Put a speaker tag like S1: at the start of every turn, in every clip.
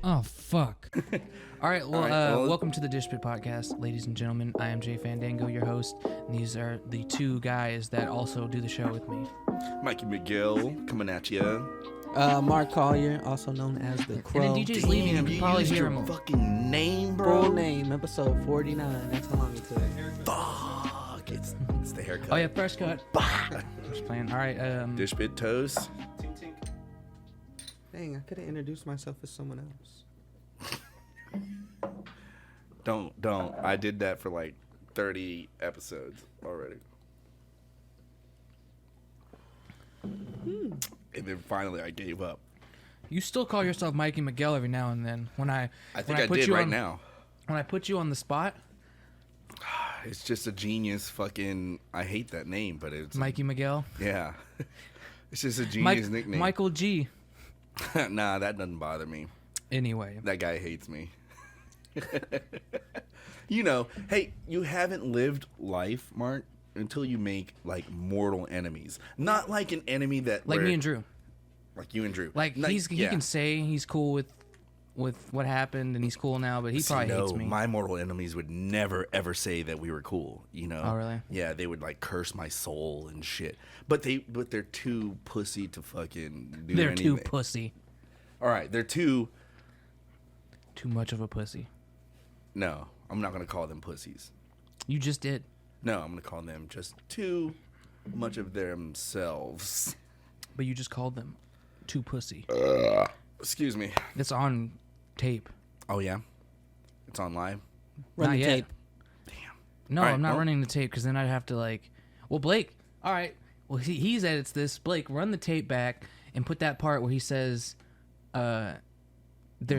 S1: Oh, fuck. All right, well, welcome to the Dish Pit Podcast, ladies and gentlemen. I am Jay Fandango, your host, and these are the two guys that also do the show with me.
S2: Mikey Miguel coming at you.
S3: Mark Collier, also known as the Crow.
S1: And then DJ's leaving. You can probably hear him.
S2: Fucking name, bro.
S3: Full name, episode 49. That's how long it took.
S2: Fuck. It's the haircut.
S1: Oh, yeah, first cut. Just playing. All right.
S2: Dish Pit toast.
S3: Dang, I could have introduced myself as someone else.
S2: Don't. I did that for like 30 episodes already. And then finally I gave up.
S1: You still call yourself Mikey Miguel every now and then.
S2: I think I did right now.
S1: When I put you on the spot.
S2: It's just a genius fucking... I hate that name, but it's...
S1: Mikey Miguel?
S2: Yeah. It's just a genius nickname.
S1: Michael G.
S2: Nah, that doesn't bother me.
S1: Anyway.
S2: That guy hates me. You know, hey, you haven't lived life, Mark, until you make, like, mortal enemies. Not like an enemy that...
S1: Like me and Drew.
S2: Like you and Drew.
S1: Like, he can say he's cool with what happened and he's cool now, but he probably hates me.
S2: My mortal enemies would never, ever say that we were cool, you know?
S1: Oh, really?
S2: Yeah, they would, like, curse my soul and shit. But they're too pussy to fucking do anything.
S1: They're too pussy.
S2: All right, they're too
S1: much of a pussy.
S2: No, I'm not going to call them pussies.
S1: You just did.
S2: No, I'm going to call them just too much of themselves.
S1: But you just called them too pussy.
S2: Excuse me.
S1: It's on tape.
S2: Oh, yeah? It's on live?
S3: Run the tape.
S2: Damn.
S1: No,
S2: Right,
S1: I'm not running the tape because then I'd have to well, Blake, all right. Well, he's edits this. Blake, run the tape back and put that part where he says they're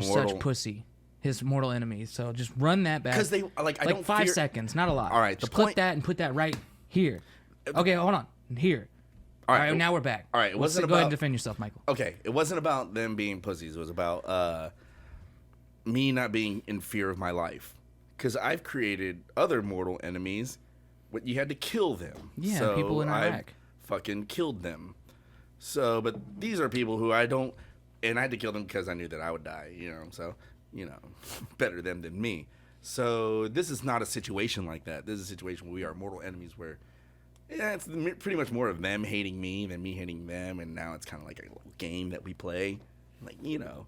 S1: such pussy. His mortal enemies. So just run that back.
S2: Because they, I don't
S1: 5 seconds, not a lot.
S2: All right,
S1: just click that and put that right here. Okay, hold on. Here. All right, now we're back.
S2: All right, it wasn't
S1: go ahead
S2: about...
S1: and defend yourself, Michael.
S2: Okay, it wasn't about them being pussies. It was about me not being in fear of my life. Because I've created other mortal enemies, but you had to kill them.
S1: Yeah,
S2: so
S1: people in Iraq.
S2: I've fucking killed them. So, but these are people who I don't... And I had to kill them because I knew that I would die, you know, so... You know, better them than me. So this is not a situation like that. This is a situation where we are mortal enemies where, yeah, it's pretty much more of them hating me than me hating them. And now it's kind of like a little game that we play. Like, you know,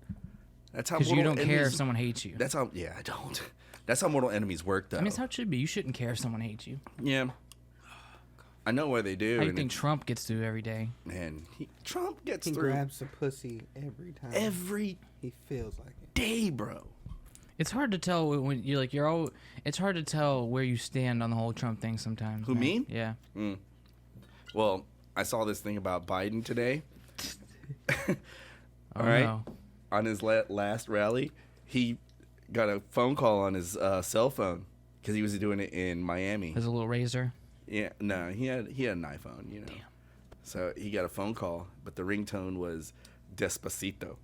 S2: that's how mortal enemies...
S1: Because you don't care if someone hates you.
S2: That's how, yeah, I don't. That's how mortal enemies work, though.
S1: I mean, it's how it should be. You shouldn't care if someone hates you.
S2: Yeah. I know why they do.
S1: How do you think Trump gets through every day?
S2: Man, Trump gets
S3: He
S2: through...
S3: grabs the pussy every time.
S2: He
S3: feels like it.
S2: Day, bro.
S1: It's hard to tell when you're like it's hard to tell where you stand on the whole Trump thing sometimes.
S2: Who,
S1: man.
S2: me?
S1: Yeah.
S2: Well, I saw this thing about Biden today.
S1: All
S2: right.
S1: No.
S2: On his last rally, he got a phone call on his cell phone because he was doing it in Miami.
S1: There's a little razor.
S2: Yeah, no, he had an iPhone, you know.
S1: Damn.
S2: So he got a phone call, but the ringtone was Despacito.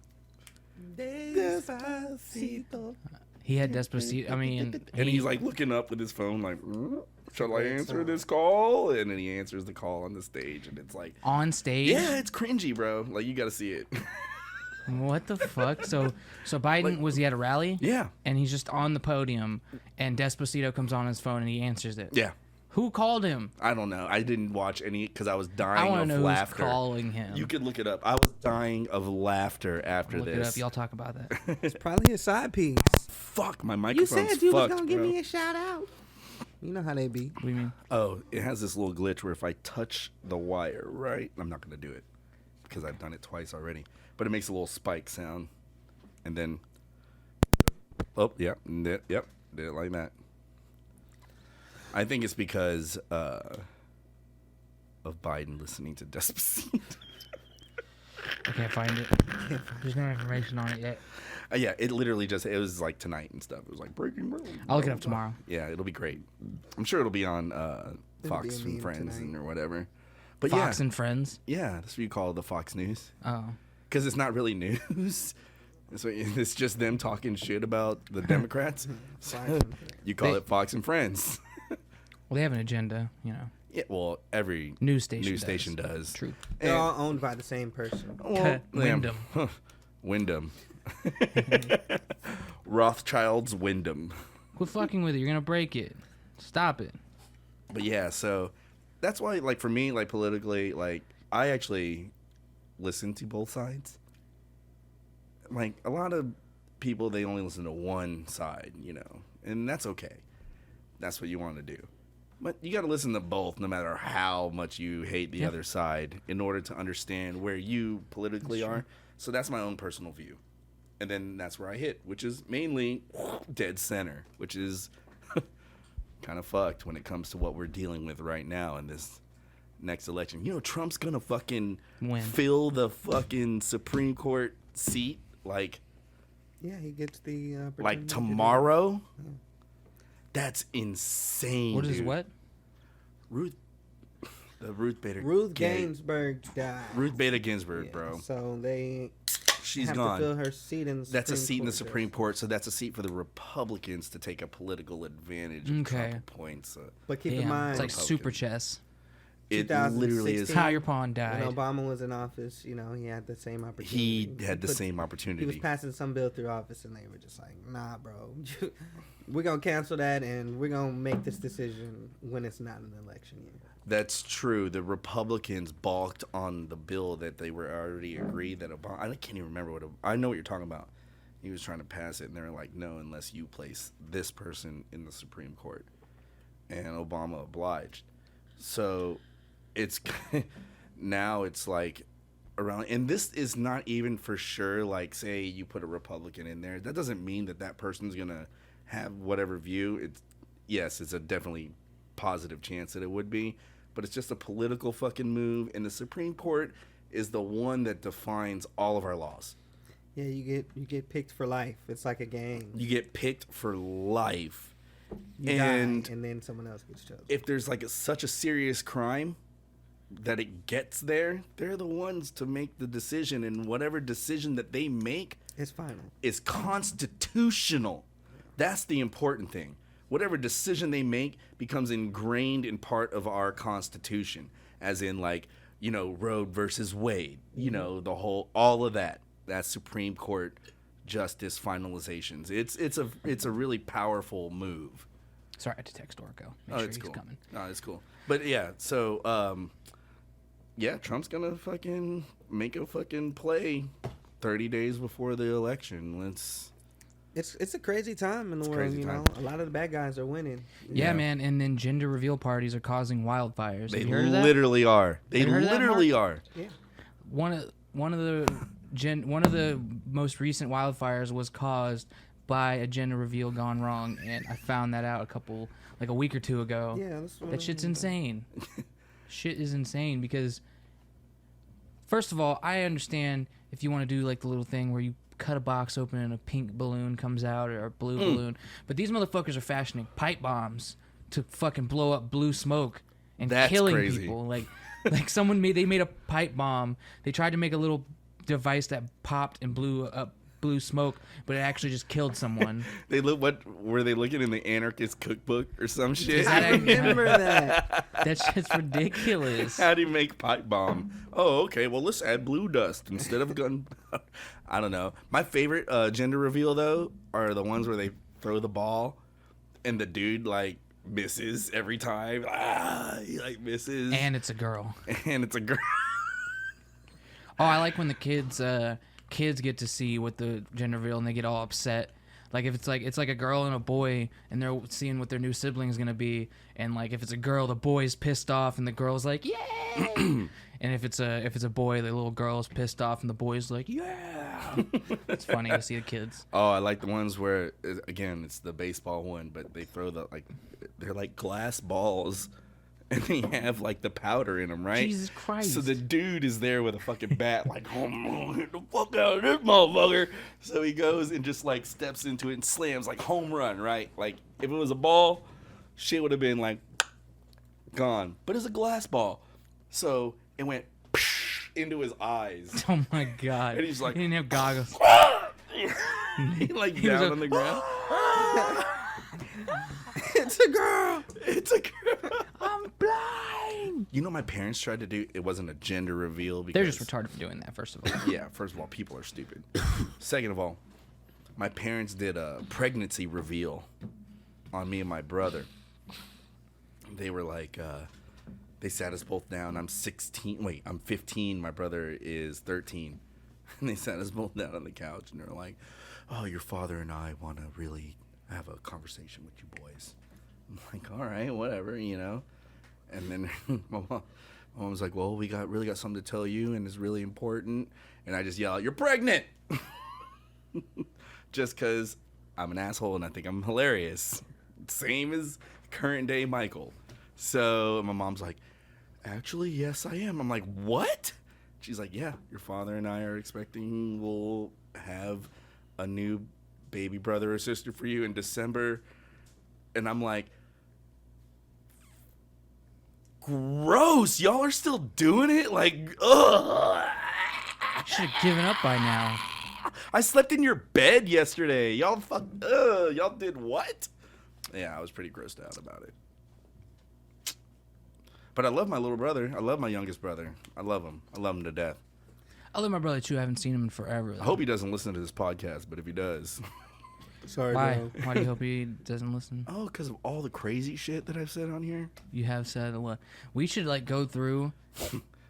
S3: Despacito.
S1: He had Despacito. I mean,
S2: And he's like looking up with his phone, like, shall I answer this call? And then he answers the call on the stage, and it's like
S1: on stage.
S2: Yeah, it's cringy, bro. Like, you got to see it.
S1: What the fuck? So Biden was he at a rally?
S2: Yeah.
S1: And he's just on the podium, and Despacito comes on his phone and he answers it.
S2: Yeah.
S1: Who called him?
S2: I don't know. I didn't watch any because I was
S1: I
S2: dying
S1: want
S2: of
S1: to know
S2: laughter.
S1: who's calling him.
S2: You could look it up. I was dying of laughter after
S1: Look
S2: this.
S1: it up. Y'all talk about that.
S3: It's probably his side piece.
S2: Fuck, my
S3: You
S2: microphone's
S3: said you was
S2: fucked,
S3: going to give
S2: bro.
S3: me a shout out. You know how they be.
S1: What do you mean?
S2: Oh, it has this little glitch where if I touch the wire, right? I'm not going to do it because I've done it twice already. But it makes a little spike sound. And then, oh, yeah, yep, did it like that. I think it's because of Biden listening to Despacito.
S1: I can't find it. There's no information on it yet.
S2: Yeah, it literally it was like tonight and stuff. It was like breaking news.
S1: I'll look it up tomorrow.
S2: Yeah, it'll be great. I'm sure it'll be on Fox
S3: be a
S2: and
S3: meme
S2: Friends
S3: tonight.
S2: or whatever. But
S1: Fox and Friends?
S2: Yeah, that's what you call the Fox News.
S1: Oh.
S2: Because it's not really news. It's just them talking shit about the Democrats. You call it Fox and Friends.
S1: Well, they have an agenda, you know.
S2: Yeah, well, every
S1: News station
S2: does.
S1: True.
S3: They're all owned by the same person.
S2: Well,
S1: Wyndham.
S2: Wyndham. Rothschild's Wyndham.
S1: Quit fucking with it. You're gonna break it. Stop it.
S2: But yeah, so that's why, like, for me, like, politically, like, I actually listen to both sides. Like, a lot of people, they only listen to one side, you know, and that's okay. That's what you want to do. But you got to listen to both, no matter how much you hate the other side, in order to understand where you politically are. So that's my own personal view. And then that's where I hit, which is mainly dead center, which is kind of fucked when it comes to what we're dealing with right now in this next election. You know, Trump's going to fucking fill the fucking Supreme Court seat, like...
S3: Yeah, he gets the opportunity.
S2: Like tomorrow? That's insane.
S1: What is
S2: dude.
S1: what?
S2: Ruth Bader.
S3: Ruth Ginsburg died.
S2: Ruth Bader Ginsburg, bro.
S3: So they
S2: She's
S3: have
S2: gone.
S3: to fill her seat in the Supreme
S2: That's a seat in the
S3: Court,
S2: Supreme Court, so that's a seat for the Republicans to take a political advantage of Trump points.
S3: But keep in mind,
S1: it's like super chess.
S2: It literally is.
S1: How your pawn died.
S3: When Obama was in office, you know, he had the same opportunity.
S2: He had the same opportunity.
S3: He was passing some bill through office, and they were just like, nah, bro. We're going to cancel that, and we're going to make this decision when it's not an election year.
S2: That's true. The Republicans balked on the bill that they were already agreed that Obama... I can't even remember what... I know what you're talking about. He was trying to pass it, and they were like, no, unless you place this person in the Supreme Court. And Obama obliged. So... it's now it's like around, and this is not even for sure, like, say you put a Republican in there, that doesn't mean that that person's gonna have whatever view. It's a definitely positive chance that it would be, but it's just a political fucking move, and the Supreme Court is the one that defines all of our laws.
S3: Yeah, you get picked for life. It's like a game.
S2: You get picked for life.
S3: You die, and then someone else gets chosen.
S2: If there's like such a serious crime that it gets there, they're the ones to make the decision, and whatever decision that they make
S3: is final.
S2: Is constitutional. That's the important thing. Whatever decision they make becomes ingrained in part of our Constitution, as in, like, you know, Roe versus Wade, you know, all of that. That's Supreme Court justice finalizations. It's a really powerful move.
S1: Sorry, I had to text Orko. Make sure he's
S2: cool.
S1: coming.
S2: No, it's cool. But yeah, so yeah, Trump's gonna fucking make a fucking play 30 days before the election.
S3: It's a crazy time in the world, you know. A lot of the bad guys are winning.
S1: Yeah, man, and then gender reveal parties are causing wildfires.
S2: They
S1: Have you heard of that?
S2: literally are. They literally are.
S3: Yeah.
S1: One of the most recent wildfires was caused by a gender reveal gone wrong, and I found that out a week or two ago.
S3: Yeah,
S1: that shit's insane. Shit is insane because, first of all, I understand if you want to do like the little thing where you cut a box open and a pink balloon comes out or a blue balloon, but these motherfuckers are fashioning pipe bombs to fucking blow up blue smoke and killing
S2: crazy.
S1: people. Like they made a pipe bomb. They tried to make a little device that popped and blew up blue smoke, but it actually just killed someone.
S2: What were they looking in the anarchist cookbook or some shit?
S3: I remember that.
S1: That shit's ridiculous.
S2: How do you make pipe bomb? Oh, okay. Well, let's add blue dust instead of gun. I don't know. My favorite gender reveal though are the ones where they throw the ball and the dude like misses every time. He like misses.
S1: And it's a girl. Oh, I like when the kids get to see what the gender reveal and they get all upset. Like if it's like a girl and a boy and they're seeing what their new sibling is gonna be, and like if it's a girl, the boy's pissed off and the girl's like, yay! And if it's a boy, the little girl's pissed off and the boy's like, yeah. It's funny to see the kids.
S2: Oh, I like the ones where again it's the baseball one, but they throw they're like glass balls. And they have, like, the powder in them, right?
S1: Jesus Christ.
S2: So the dude is there with a fucking bat, like, oh, I'm gonna hit the fuck out of this motherfucker. So he goes and just, like, steps into it and slams, like, home run, right? Like, if it was a ball, shit would have been, like, gone. But it's a glass ball. So it went into his eyes.
S1: Oh, my God.
S2: And he's like...
S1: He didn't have goggles.
S2: he, like, down on the ground.
S3: It's a girl.
S2: It's a girl.
S1: I'm blind.
S2: You know, my parents tried to do. It wasn't a gender reveal. Because,
S1: They're just retarded for doing that. First of all.
S2: Yeah. First of all, people are stupid. Second of all, my parents did a pregnancy reveal on me and my brother. They were like, they sat us both down. I'm 16. Wait, I'm 15. My brother is 13. And they sat us both down on the couch, and they're like, "Oh, your father and I want to really have a conversation with you boys." I'm like, "All right, whatever, you know." And then my mom was like, "Well, we really got something to tell you, and it's really important." And I just yell out, "You're pregnant!" Just because I'm an asshole and I think I'm hilarious. Same as current day Michael. So my mom's like, "Actually, yes, I am." I'm like, "What?" She's like, "Yeah, your father and I are expecting we'll have a new baby brother or sister for you in December." And I'm like, gross. Y'all are still doing it? Like, ugh.
S1: Should have given up by now.
S2: I slept in your bed yesterday. Y'all y'all did what? Yeah, I was pretty grossed out about it. But I love my little brother. I love my youngest brother. I love him. I love him to death.
S1: I love my brother too. I haven't seen him in forever.
S2: I hope he doesn't listen to this podcast, but if he does.
S3: Sorry,
S1: Why?
S3: bro.
S1: Why do you hope he doesn't listen?
S2: Oh, because of all the crazy shit that I've said on here?
S1: You have said a lot. We should like go through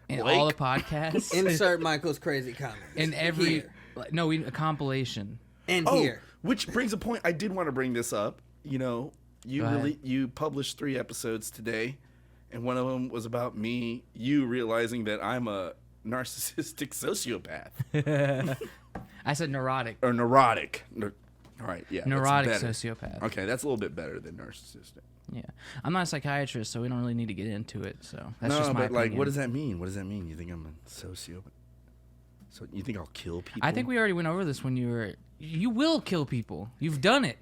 S1: in
S2: Blake?
S1: all the podcasts
S3: Insert Michael's crazy comments.
S1: in every
S3: Here.
S1: a compilation.
S3: And
S2: Oh,
S3: here.
S2: which brings a point. I did want to bring this up. You know,
S1: Go ahead.
S2: you published 3 episodes today, and one of them was about you realizing that I'm a narcissistic sociopath.
S1: I said neurotic.
S2: Or neurotic. All right, yeah. that's
S1: Neurotic
S2: better.
S1: sociopath.
S2: Okay, that's a little bit better than narcissistic.
S1: Yeah. I'm not a psychiatrist, so we don't really need to get into it. So that's
S2: No,
S1: just my
S2: but like,
S1: opinion.
S2: what does that mean? What does that mean? You think I'm a sociopath? So you think I'll kill people?
S1: I think we already went over this when you will kill people. You've done it.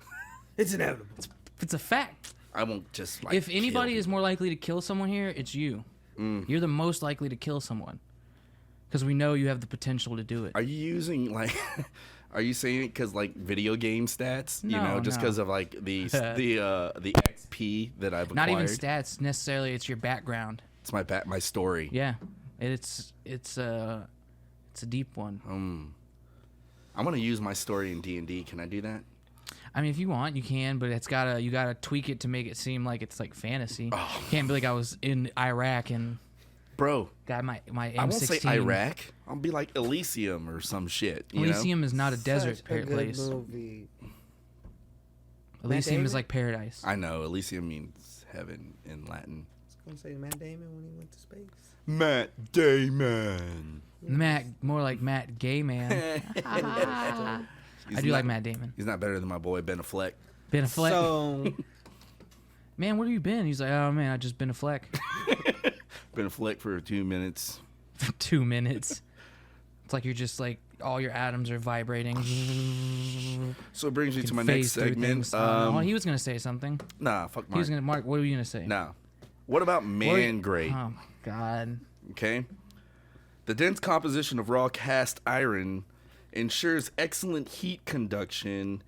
S3: It's inevitable.
S1: It's a fact.
S2: I won't just like.
S1: If
S2: kill
S1: anybody is
S2: people.
S1: more likely to kill someone here, it's you. You're the most likely to kill someone. Because we know you have the potential to do it.
S2: Are you using like? Are you saying it because like video game stats? You
S1: No,
S2: know, just
S1: no.
S2: because of like the XP that I've acquired.
S1: Not even stats necessarily. It's your background.
S2: It's my story.
S1: Yeah, it's a deep one.
S2: I'm gonna use my story in D&D. Can I do that?
S1: I mean, if you want, you can, but you gotta tweak it to make it seem like it's like fantasy. You can't be like I was in Iraq and
S2: Bro,
S1: got my M16.
S2: I won't say Iraq. I'll be like Elysium or some shit. You
S1: Elysium is not a desert
S3: Such a good
S1: place.
S3: movie.
S1: Elysium
S3: Damon?
S1: is like paradise.
S2: I know. Elysium means heaven in Latin.
S3: I was gonna say Matt Damon when he went to space.
S2: Matt Damon.
S1: Matt, more like Matt Gay Man. I do like Matt Damon.
S2: He's not better than my boy Ben Affleck.
S1: Ben Affleck.
S3: So
S1: Man, where have you been? He's like, oh man, I just been Affleck.
S2: Ben Affleck for 2 minutes.
S1: For 2 minutes. It's like you're just like all your atoms are vibrating.
S2: So it brings me to my
S1: Phase
S2: next
S1: through
S2: segment.
S1: things. Oh, he was gonna say something.
S2: Nah, fuck
S1: He was
S2: mine.
S1: gonna Mark. What were you gonna say?
S2: Nah. What about man grade?
S1: Oh my god.
S2: Okay. The dense composition of raw cast iron ensures excellent heat conduction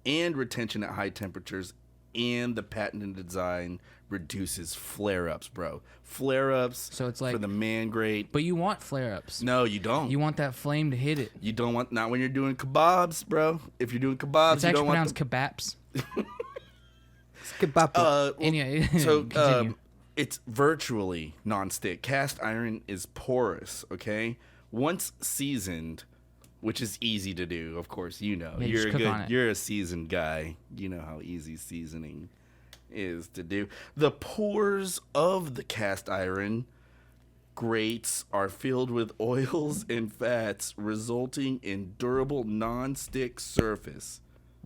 S2: and retention at high temperatures, and the patented design reduces flare-ups, bro. Flare-ups
S1: So it's like-
S2: for the man grade.
S1: But you want flare-ups.
S2: No, you don't.
S1: You want that flame to hit it.
S2: You don't want, not when you're doing kebabs, bro. If you're doing kebabs,
S1: It's
S2: you
S1: actually
S2: don't want
S1: pronounced kebabs.
S3: kebab.
S2: well,
S1: Anyway,
S2: so
S1: continue.
S2: it's virtually non-stick. Cast iron is porous, okay? Once seasoned, which is easy to do, of course, you know.
S1: Yeah, you just cook on it.
S2: You're a seasoned guy. You know how easy seasoning is to do. The pores of the cast iron grates are filled with oils and fats, resulting in durable non-stick surface.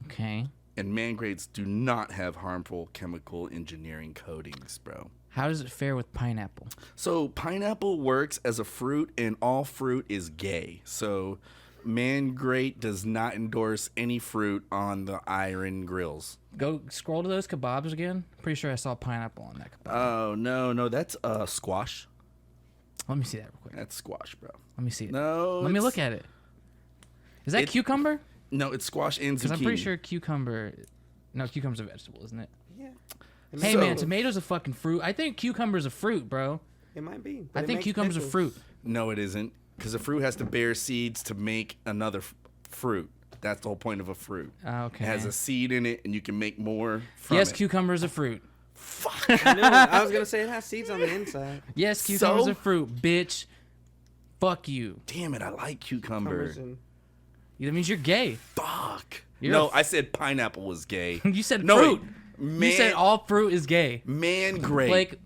S1: Okay.
S2: And man grades do not have harmful chemical engineering coatings, bro.
S1: How does it fare with pineapple?
S2: So pineapple works as a fruit, and all fruit is gay. So man grade does not endorse any fruit on the iron grills.
S1: Go scroll to those kebabs again. Pretty sure I saw pineapple on that kebab.
S2: Oh, no, that's squash.
S1: Let me see that real quick.
S2: That's squash, bro.
S1: Let me see it.
S2: No,
S1: Let me
S2: it's-
S1: look at it. Is that cucumber?
S2: No, it's squash and zucchini.
S1: Because I'm pretty sure cucumber. No, cucumber's a vegetable, isn't it?
S3: Yeah.
S1: Hey
S2: So-
S1: man, tomato's a fucking fruit. I think cucumber's a fruit, bro.
S3: It might be.
S1: I think cucumbers are fruit.
S2: No, it isn't. Because a fruit has to bear seeds to make another fruit. That's the whole point of a fruit.
S1: Okay.
S2: It has a seed in it, and you can make more from
S1: Yes,
S2: it.
S1: cucumbers are fruit.
S3: I knew it. I was gonna say it has seeds on the inside.
S1: Yes, cucumbers
S2: So?
S1: are fruit, bitch. Fuck you.
S2: Damn it, I like cucumber.
S1: That means you're gay.
S2: Fuck.
S1: You're
S2: No,
S1: a
S2: I said pineapple was gay.
S1: You said
S2: No,
S1: fruit.
S2: Man,
S1: You said all fruit is gay.
S2: man grape.
S1: Like,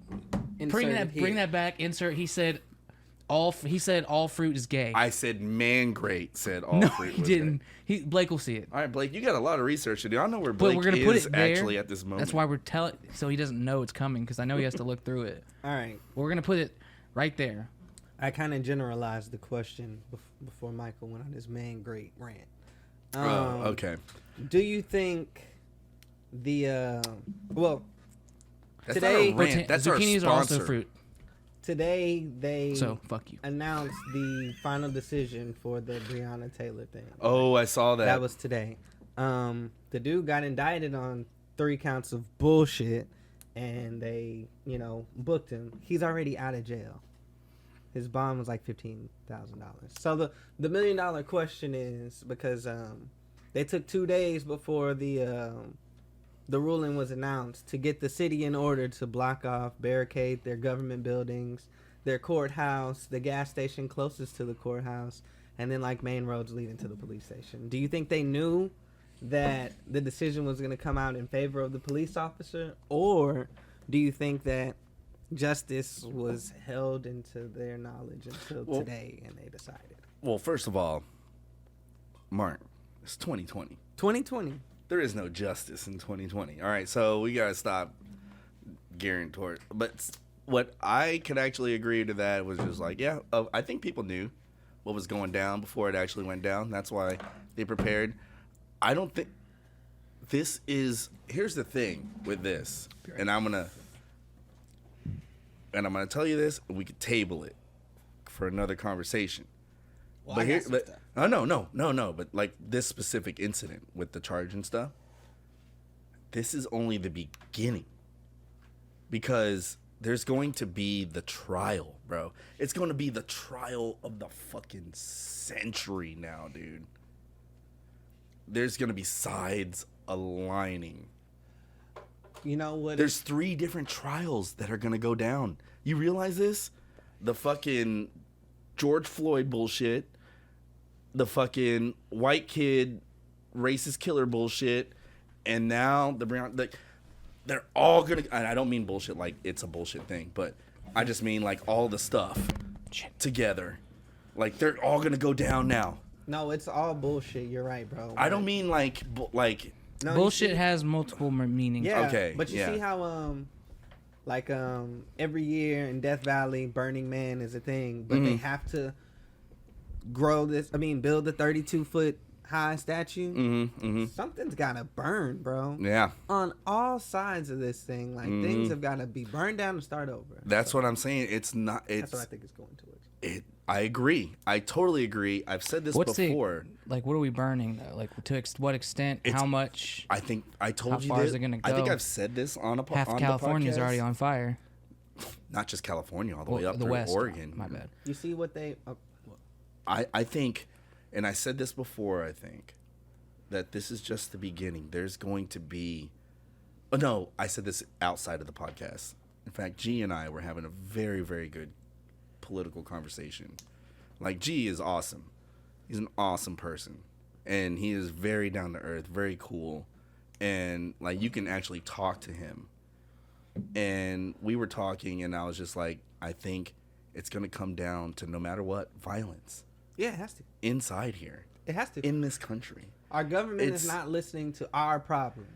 S3: Insert
S1: bring that back. Insert. He said all fruit is gay.
S2: I said man grape said all
S1: no,
S2: fruit
S1: he
S2: was
S1: didn't.
S2: gay.
S1: Blake will see it.
S2: All right, Blake, you got a lot of research to do. I know where
S1: But
S2: Blake
S1: we're gonna
S2: is
S1: put it there.
S2: actually at this moment.
S1: That's why we're telling, so he doesn't know it's coming, because I know he has to look through it.
S3: All right.
S1: We're gonna put it right there.
S3: I kind of generalized the question before Michael went on his man great rant.
S2: okay.
S3: Do you think the well
S2: That's
S3: today
S2: not a rant. That's our
S1: zucchinis
S2: sponsor.
S1: are also fruit.
S3: today they
S1: So fuck you.
S3: announced the final decision for the Breonna Taylor thing?
S2: Oh, I saw that.
S3: That was today. The dude got indicted on 3 counts of bullshit, and they, booked him. He's already out of jail. His bond was like $15,000. So the $1 million question is, because they took 2 days before the ruling was announced to get the city in order to block off, barricade their government buildings, their courthouse, the gas station closest to the courthouse, and then like main roads leading to the police station. Do you think they knew that the decision was going to come out in favor of the police officer, or do you think that justice was held into their knowledge until today and they decided?
S2: Well, first of all, Mark, it's 2020.
S3: 2020.
S2: There is no justice in 2020. All right, so we gotta stop gearing toward. But what I could actually agree to that was just like, yeah, I think people knew what was going down before it actually went down. That's why they prepared. I don't think this is. Here's the thing with this, and I'm gonna tell you this. We could table it for another conversation.
S3: Well,
S2: But here, no. But like this specific incident with the charge and stuff, this is only the beginning. Because there's going to be the trial, bro. It's going to be the trial of the fucking century now, dude. There's going to be sides aligning.
S3: You know what?
S2: There's 3 different trials that are going to go down. You realize this? The fucking George Floyd bullshit. The fucking white kid racist killer bullshit, and now they're all gonna, and I don't mean bullshit like it's a bullshit thing, but I just mean like all the stuff together, like they're all gonna go down now.
S3: No, it's all bullshit. You're right, bro.
S2: I don't mean like
S3: No,
S1: Bullshit has multiple meanings.
S3: Yeah.
S2: Okay,
S3: But you
S2: yeah.
S3: see how every year in Death Valley, Burning Man is a thing, but they have to build the 32-foot high statue. Something's gotta burn, bro.
S2: Yeah,
S3: On all sides of this thing, like things have gotta be burned down and start over.
S2: that's what I'm saying. It's not.
S3: That's what I think it's going towards.
S2: I agree. I totally agree. I've said this before.
S1: Like, what are we burning though? Like, to what extent? How much?
S2: I think I told
S1: How
S2: you
S1: far
S2: this.
S1: is it gonna
S2: I think
S1: go?
S2: I've said this on a
S1: Half
S2: on
S1: California's
S2: the podcast.
S1: already on fire.
S2: Not just California, all the way
S1: Well,
S2: up
S1: the
S2: through
S1: West.
S2: Oregon.
S1: My bad.
S3: You see what they?
S2: I think, and I said this before, I think, that this is just the beginning. There's going to be... Oh, no, I said this outside of the podcast. In fact, G and I were having a very, very good political conversation. Like, G is awesome. He's an awesome person. And he is very down to earth, very cool. And, like, you can actually talk to him. And we were talking, and I was just like, I think it's going to come down to, no matter what, violence.
S3: Yeah, it has to.
S2: Inside here.
S3: It has to.
S2: In this country.
S3: Our government is not listening to our problems.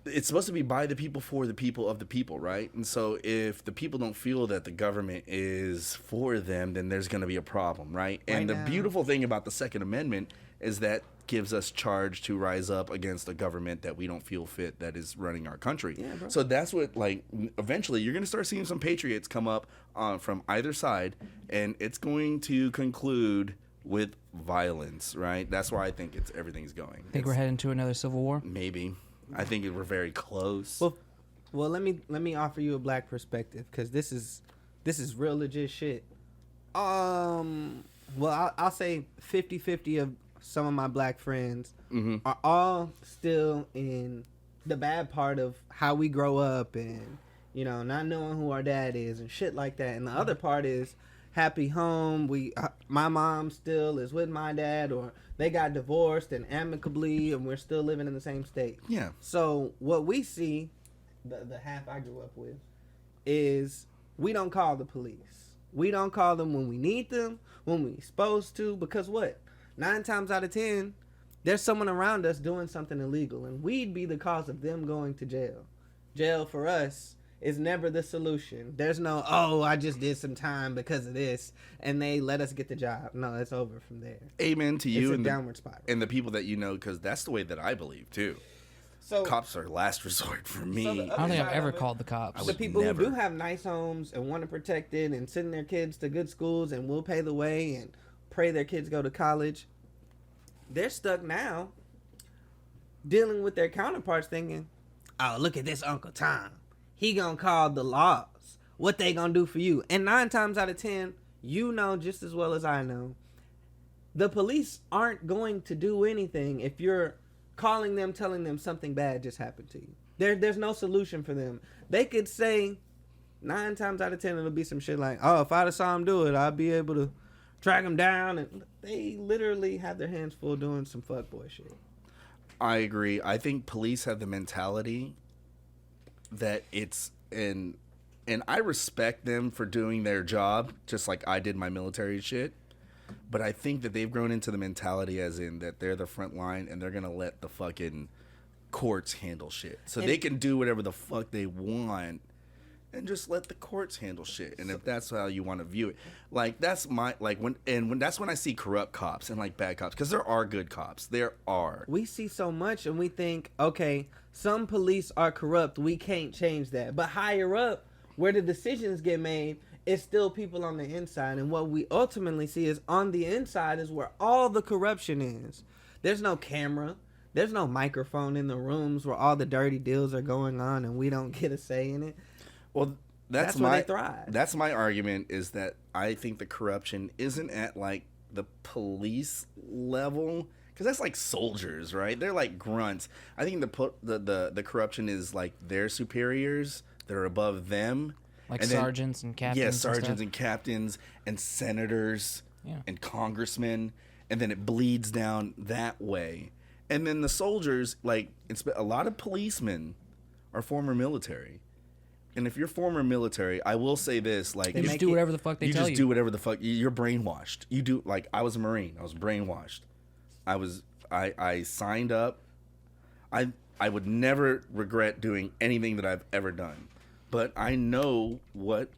S2: It's supposed to be by the people, for the people, of the people, right? And so if the people don't feel that the government is for them, then there's going to be a problem, right? And the beautiful thing about the Second Amendment is that gives us charge to rise up against a government that we don't feel fit that is running our country.
S3: Yeah, bro.
S2: So that's what, like, eventually you're going to start seeing some patriots come up from either side, and it's going to conclude with violence, right? That's where I think everything's going.
S1: Think we're heading to another civil war?
S2: Maybe. I think we're very close.
S3: Well, let me offer you a black perspective, because this is this is real legit shit. Well, I'll say 50-50 of some of my black friends are all still in the bad part of how we grow up and, you know, not knowing who our dad is and shit like that. And the other part is happy home. My mom still is with my dad, or they got divorced and amicably, and we're still living in the same state.
S2: Yeah.
S3: So what we see, the half I grew up with, is we don't call the police. We don't call them when we need them, when we're supposed to, because what? 9 times out of 10, there's someone around us doing something illegal, and we'd be the cause of them going to jail. Jail for us is never the solution. There's no, oh, I just did some time because of this, and they let us get the job. No, it's over from there.
S2: Amen to you.
S3: It's a downward spiral.
S2: And the people that you know, because that's the way that I believe, too. So cops are last resort for me.
S1: I don't think I've ever called the cops.
S3: The people who do have nice homes and want to protect it and send their kids to good schools and will pay the way and pray their kids go to college, they're stuck now dealing with their counterparts thinking, oh, look at this Uncle Tom. He gonna call the laws. What they gonna do for you? And 9 times out of 10, you know just as well as I know, the police aren't going to do anything if you're calling them, telling them something bad just happened to you. There's no solution for them. They could say 9 times out of 10 it'll be some shit like, oh, if I'd have saw him do it, I'd be able to track him down. And they literally have their hands full doing some fuckboy shit.
S2: I agree. I think police have the mentality that it's and I respect them for doing their job, just like I did my military shit. But I think that they've grown into the mentality as in that they're the front line and they're going to let the fucking courts handle shit. So they can do whatever the fuck they want and just let the courts handle shit. And if that's how you want to view it, like that's my, like when that's when I see corrupt cops and like bad cops, because there are good cops. There are.
S3: We see so much and we think, okay, some police are corrupt. We can't change that. But higher up, where the decisions get made, it's still people on the inside, and what we ultimately see is on the inside is where all the corruption is. There's no camera. There's no microphone in the rooms where all the dirty deals are going on, and we don't get a say in it.
S2: Well, that's
S3: where
S2: my
S3: they thrive.
S2: That's my argument, is that I think the corruption isn't at like the police level, because that's like soldiers, right? They're like grunts. I think the corruption is like their superiors that are above them.
S1: Like sergeants and captains.
S2: Yeah, sergeants and captains and senators and congressmen. And then it bleeds down that way. And then the soldiers, like, a lot of policemen are former military. And if you're former military, I will say this, like...
S1: You just do whatever the fuck they tell you.
S2: You just do whatever the fuck... You're brainwashed. You do... Like, I was a Marine. I was brainwashed. I signed up. I would never regret doing anything that I've ever done. But I know what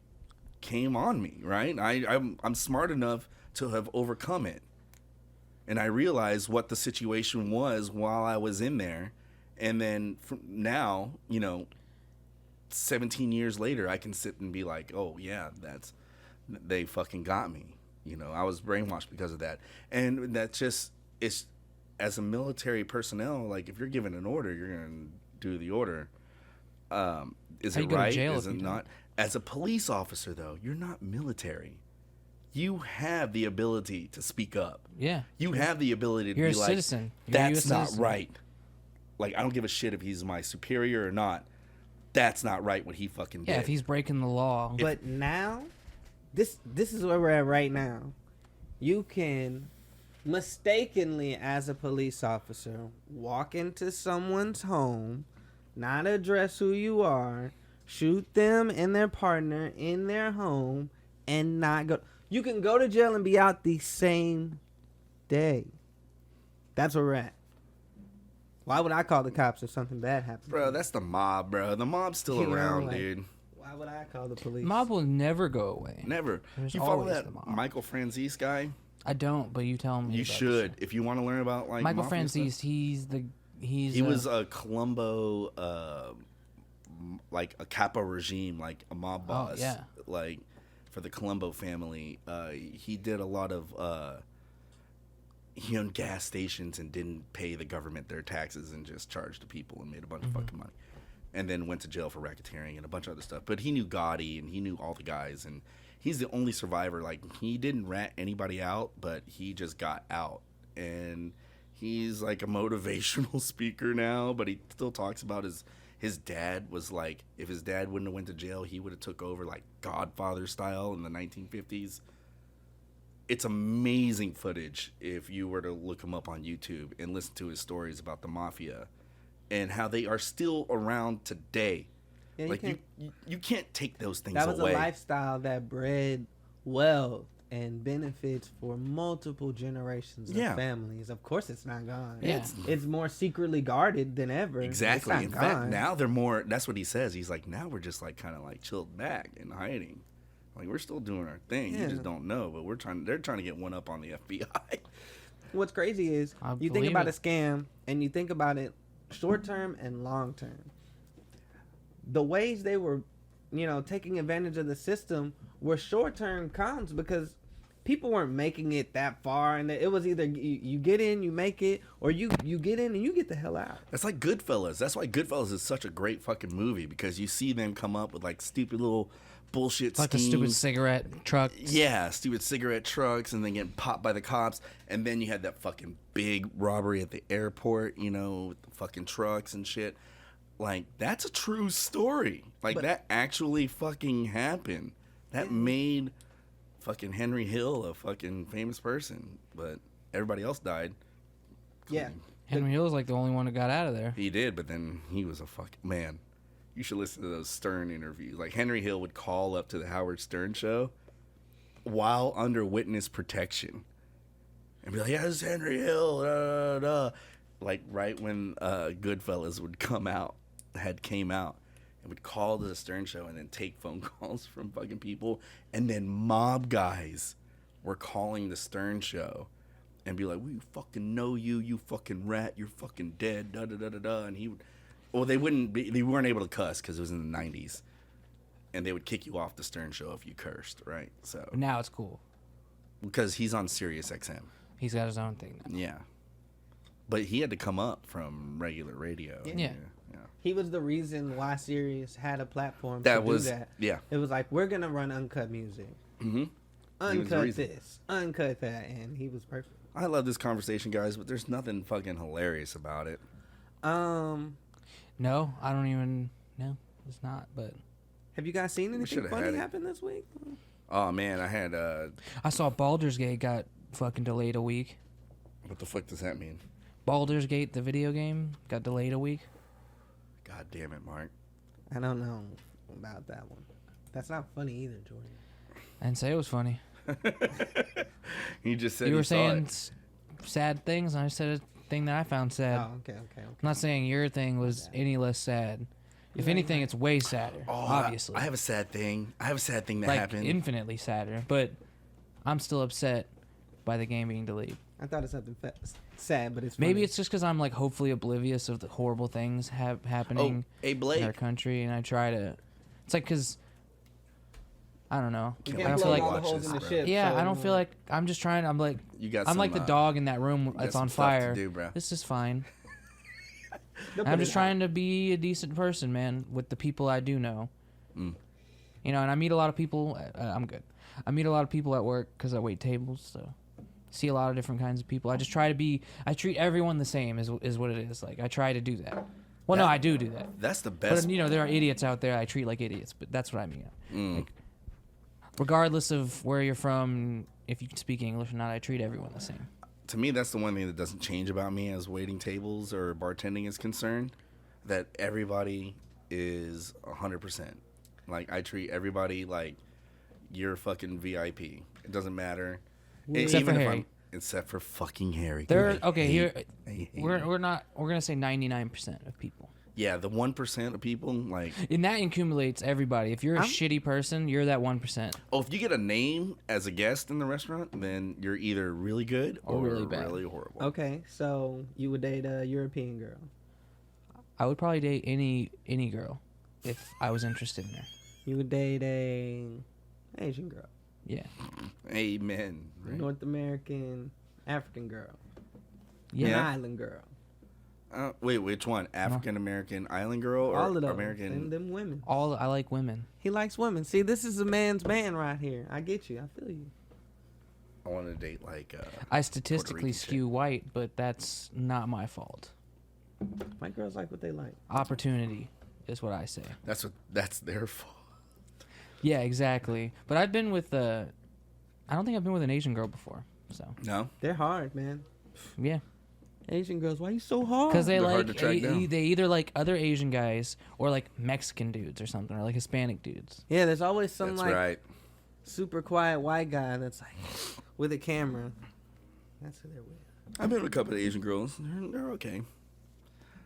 S2: came on me, right? I'm smart enough to have overcome it. And I realized what the situation was while I was in there. And then now, 17 years later, I can sit and be like, oh, yeah, they fucking got me. I was brainwashed because of that. And that's just, it's, as a military personnel, like, if you're given an order, you're going to do the order. Is it right? Is it not? As a police officer, though, you're not military. You have the ability to speak up.
S1: Yeah.
S2: You have the ability to
S1: be
S2: like,
S1: you're a citizen.
S2: That's not right. Like, I don't give a shit if he's my superior or not. That's not right what he fucking did.
S1: Yeah, if he's breaking the law.
S3: But now, this is where we're at right now. You can mistakenly, as a police officer, walk into someone's home, not address who you are, shoot them and their partner in their home, and not go. You can go to jail and be out the same day. That's where we're at. Why would I call the cops if something bad happens?
S2: Bro, that's the mob, bro. The mob's still around, dude.
S3: Why would I call the police?
S1: Mob will never go away.
S2: Never.
S1: There's
S2: you follow
S1: always
S2: that
S1: the mob.
S2: Michael Franzese guy?
S1: I don't, but you tell me.
S2: You should. If you want to learn about like
S1: Michael Franzese, he
S2: was a Colombo, like a capo regime, like a mob boss.
S1: Oh, yeah.
S2: Like for the Colombo family. He did a lot of he owned gas stations and didn't pay the government their taxes and just charged the people and made a bunch of fucking money. and then went to jail for racketeering and a bunch of other stuff. But he knew Gotti and he knew all the guys, and he's the only survivor. Like, he didn't rat anybody out, but he just got out. And he's like a motivational speaker now, but he still talks about his dad was like, if his dad wouldn't have went to jail, he would have took over like Godfather style in the 1950s. It's amazing footage if you were to look him up on YouTube and listen to his stories about the mafia and how they are still around today.
S3: Yeah,
S2: like you can't take those things
S3: away. That was
S2: away.
S3: a lifestyle that bred wealth and benefits for multiple generations of families. Of course, it's not gone.
S1: Yeah.
S3: It's more secretly guarded than ever.
S2: Exactly. In
S3: gone.
S2: fact, now they're more. That's what he says. He's like, now we're just like kind of like chilled back and hiding. Like, we're still doing our thing. You just don't know, but they're trying to get one up on the FBI.
S3: What's crazy is you think about a scam and you think about it short term and long term. The ways they were, taking advantage of the system were short term cons because people weren't making it that far, and it was either you get in, you make it, or you get in and you get the hell out.
S2: That's like Goodfellas. That's why Goodfellas is such a great fucking movie, because you see them come up with like stupid little bullshit
S1: like
S2: schemes.
S1: the stupid cigarette trucks.
S2: Yeah, stupid cigarette trucks, and then get popped by the cops, and then you had that fucking big robbery at the airport, with the fucking trucks and shit. Like, that's a true story. Like, that actually fucking happened. That made fucking Henry Hill a fucking famous person, but everybody else died.
S3: Yeah.
S1: Henry Hill was like the only one that got out of there.
S2: He did, but then he was a fucking man. You should listen to those Stern interviews. Like, Henry Hill would call up to the Howard Stern show while under witness protection and be like, yeah, this is Henry Hill, da, da, da. Like, right when Goodfellas would came out, and would call to the Stern show and then take phone calls from fucking people. And then mob guys were calling the Stern show and be like, we fucking know you, you fucking rat, you're fucking dead, da da da da da. And he would, well, they weren't able to cuss because it was in the 90s. And they would kick you off the Stern show if you cursed, right? So
S1: But now it's cool.
S2: because he's on Sirius XM.
S1: He's got his own thing now.
S2: Yeah. But he had to come up from regular radio.
S1: Yeah.
S3: He was the reason why Sirius had a platform
S2: That
S3: to
S2: was,
S3: do that.
S2: yeah.
S3: It was like, we're going to run uncut music.
S2: Mm-hmm.
S3: Uncut this, uncut that, and he was perfect.
S2: I love this conversation, guys, but there's nothing fucking hilarious about it.
S1: No, I don't even. No, it's not. But
S3: have you guys seen anything
S2: should've
S3: funny
S2: had it.
S3: happen this week?
S2: Oh, man, I had,
S1: I saw Baldur's Gate got fucking delayed a week.
S2: what the fuck does that mean?
S1: Baldur's Gate, the video game, got delayed a week.
S2: God damn it, Mark.
S3: I don't know about that one. That's not funny either, Jordan.
S1: I didn't say it was funny.
S2: You just said
S1: You were
S2: saw
S1: saying
S2: it.
S1: sad things, and I said a thing that I found sad.
S3: Oh, okay.
S1: I'm not saying your thing was any less sad. If
S3: Yeah,
S1: anything,
S3: you're
S1: it's way sadder, obviously.
S2: I have a sad thing. I have a sad thing that
S1: like,
S2: happened.
S1: infinitely sadder. But I'm still upset by the game being delayed.
S3: I thought it's something sad, but it's funny.
S1: Maybe it's just because I'm like hopefully oblivious of the horrible things happening
S2: hey,
S1: in
S2: Blake.
S1: our country, and I try to. It's like because I don't know.
S3: You
S2: I
S3: can't
S2: don't
S3: plug
S2: feel
S3: all
S2: like
S3: the holes in the
S2: bro.
S3: ship.
S1: Yeah,
S3: so,
S1: I don't feel like I'm just trying. I'm like
S2: You got
S1: I'm
S2: some,
S1: like the dog in that room
S2: you got
S1: that's
S2: some
S1: on
S2: stuff to
S1: fire.
S2: do, bro.
S1: This is fine.
S3: They'll
S1: I'm
S3: put
S1: just
S3: it
S1: trying to be a decent person, man, with the people I do know.
S2: Mm.
S1: And I meet a lot of people. I'm good. I meet a lot of people at work because I wait tables, so see a lot of different kinds of people. I just try to be. I treat everyone the same, is what it is. Like I try to do that. Well, no, I do that.
S2: That's the best.
S1: But there are idiots out there I treat like idiots. But that's what I mean.
S2: Mm.
S1: Like, regardless of where you're from, if you can speak English or not, I treat everyone the same.
S2: To me, that's the one thing that doesn't change about me as waiting tables or bartending is concerned. That everybody is 100%. Like, I treat everybody like you're a fucking VIP. It doesn't matter.
S1: Except for Harry.
S2: Except for fucking Harry.
S1: We're
S2: We're
S1: gonna say 99% of people.
S2: Yeah, the 1% of people, like...
S1: And that accumulates everybody. If you're a shitty person, you're that 1%.
S2: Oh, if you get a name as a guest in the restaurant, then you're either really good or
S1: really bad.
S2: really horrible.
S3: Okay, so you would date a European girl.
S1: I would probably date any girl if I was interested in her.
S3: You would date a Asian girl.
S1: Yeah.
S2: Amen. Right?
S3: North American, African girl.
S1: Yeah.
S3: An island girl.
S2: Wait, which one? African American island girl or
S3: All of those.
S2: American?
S3: Them women.
S1: I like women.
S3: He likes women. See, this is a man's man right here. I get you. I feel you.
S2: I want to date like.
S1: I statistically
S2: Rican
S1: skew white, but that's not my fault.
S3: My girls like what they like.
S1: Opportunity is what I say.
S2: That's their fault.
S1: Yeah, exactly. But I've been with I don't think I've been with an Asian girl before. So
S2: No.
S3: They're hard, man.
S1: yeah,
S3: Asian girls, why you so hard?
S1: because
S2: They're hard to track down.
S1: they either like other Asian guys or like Mexican dudes or something, or like Hispanic dudes.
S3: Yeah, there's always some
S2: That's
S3: like
S2: right.
S3: super quiet white guy that's like with a camera. That's who they're with.
S2: I've been with a couple of Asian girls. They're okay.